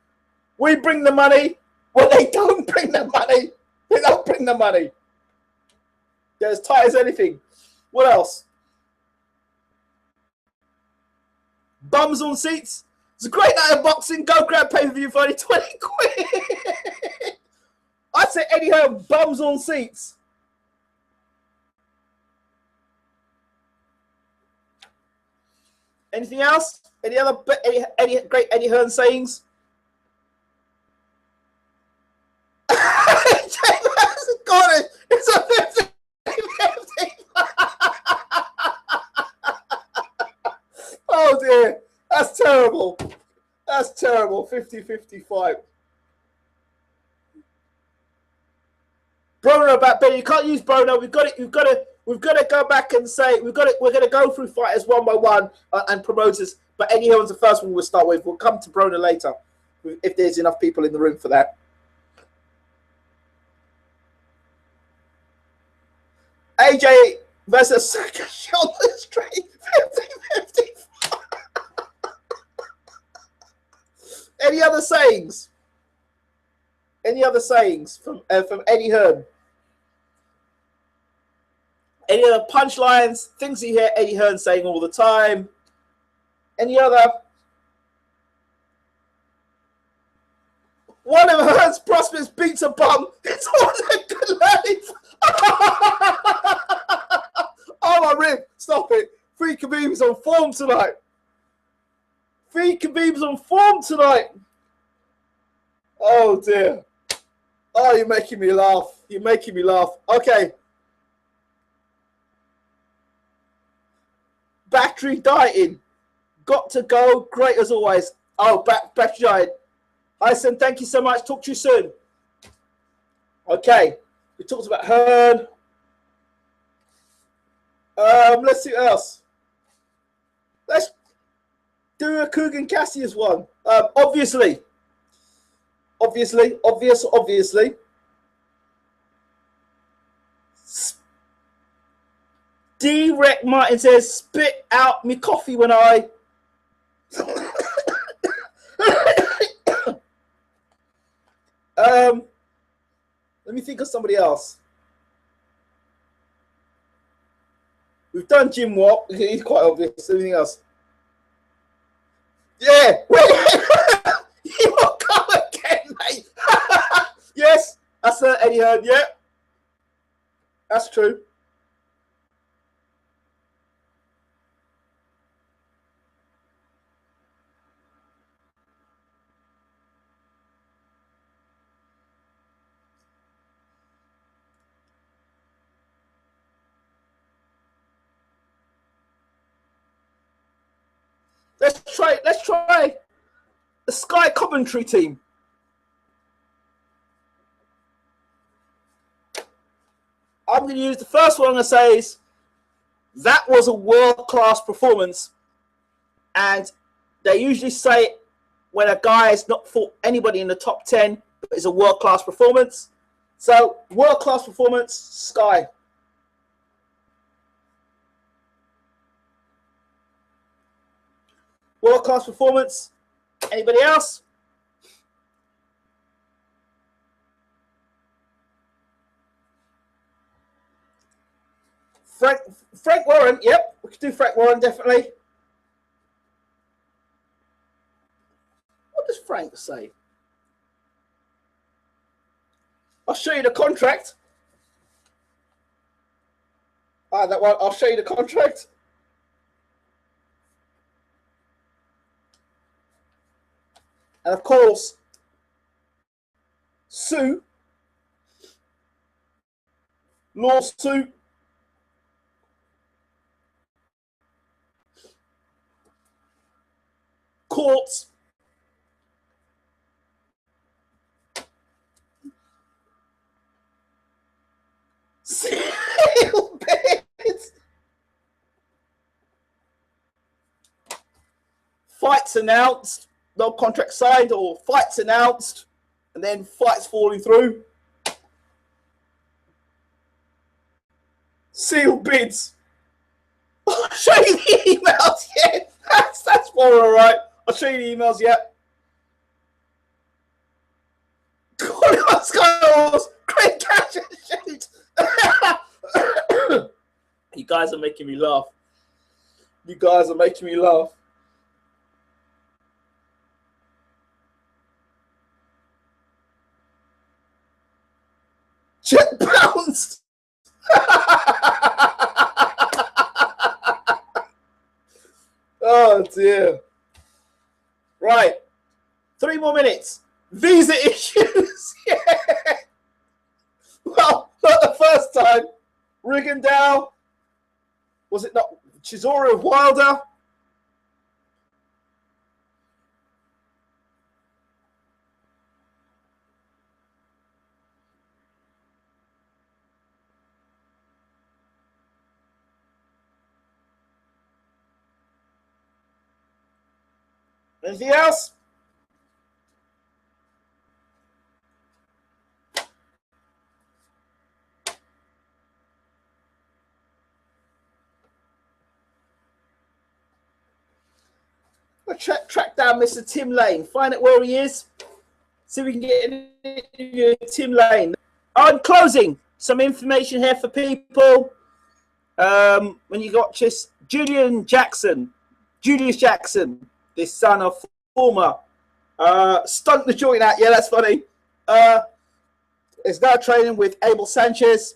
We bring the money. Well, they don't bring the money. They don't bring the money. They're as tight as anything. What else? Bums on seats. It's a great night of boxing. Go grab pay-per-view for only 20 quid. I'd say Eddie Hearn, bums on seats. Anything else? Any other great Eddie Hearn sayings? Got it. It's a 50-50. Oh dear. That's terrible. That's terrible. 50-50 fight. Broner about Baylor. You can't use Broner. We've got to go back and say we're going to go through fighters one by one and promoters. But Eddie Hearn's the first one we'll start with. We'll come to Broner later if there's enough people in the room for that. AJ versus Sakashi on the street. 50-50. Any other sayings? Any other sayings from Eddie Hearn? Any other punchlines? Things you hear Eddie Hearn saying all the time? Any other? One of Hearn's prospects beats a bum. It's all a good life. Oh, my rib. Stop it. Free Khabib's on form tonight. Free Khabib's on form tonight. Oh, dear. Oh, you're making me laugh. You're making me laugh. Okay. Battery dieting. Got to go. Great as always. Oh, battery dieting. Hi, Sen. Thank you so much. Talk to you soon. Okay. We talked about Hearn. Let's see what else. Let's do a Kugan Cassius one. Obviously. D-Rec Martin says, spit out me coffee when I... Let me think of somebody else. We've done Jim Watt. He's quite obvious. Anything else? Yeah. You will come again, mate. Yes. That's Eddie Hearn. Yeah. That's true. Let's try the Sky commentary team. I'm going to use the first one I'm going to say is that was a world-class performance, and they usually say when a guy has not fought anybody in the top 10, but it's a world-class performance. So world-class performance, Sky. World-class performance. Anybody else? Frank Warren. Yep, we could do Frank Warren, definitely. What does Frank say? I'll show you the contract. That one. I'll show you the contract. And of course, Sue, lawsuit, courts, seal bids, fights announced, no contract signed, or fights announced, and then fights falling through. Sealed bids. I'll show you the emails. Yeah, that's more all right. I'll show you the emails. Yeah. Great catch and shoot. You guys are making me laugh. You guys are making me laugh. Check bounced. Oh dear. Right. 3 more minutes. Visa issues. Yeah. Well, not the first time. Rigondeaux. Was it not Chisora of Wilder? Anything else? track down Mr. Tim Lane, find out where he is, see if we can get an interview with Tim Lane. On closing, some information here for people. When you got just Julius Jackson, this son of former stunk the joint out. Yeah, that's funny. Is now training with Abel Sanchez,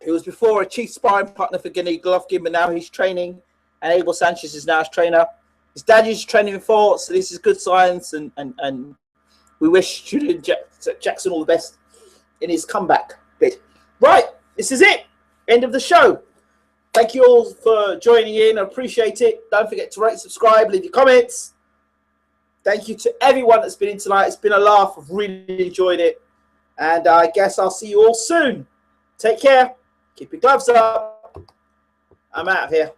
who was before a chief sparring partner for Gennady Golovkin, but now he's training, and Abel Sanchez is now his trainer. His dad is training for, so this is good science, and we wish Julian Jackson all the best in his comeback bid. Right, this is it. End of the show. Thank you all for joining in. I appreciate it. Don't forget to rate, subscribe, leave your comments. Thank you to everyone that's been in tonight. It's been a laugh. I've really enjoyed it. And I guess I'll see you all soon. Take care. Keep your gloves up. I'm out of here.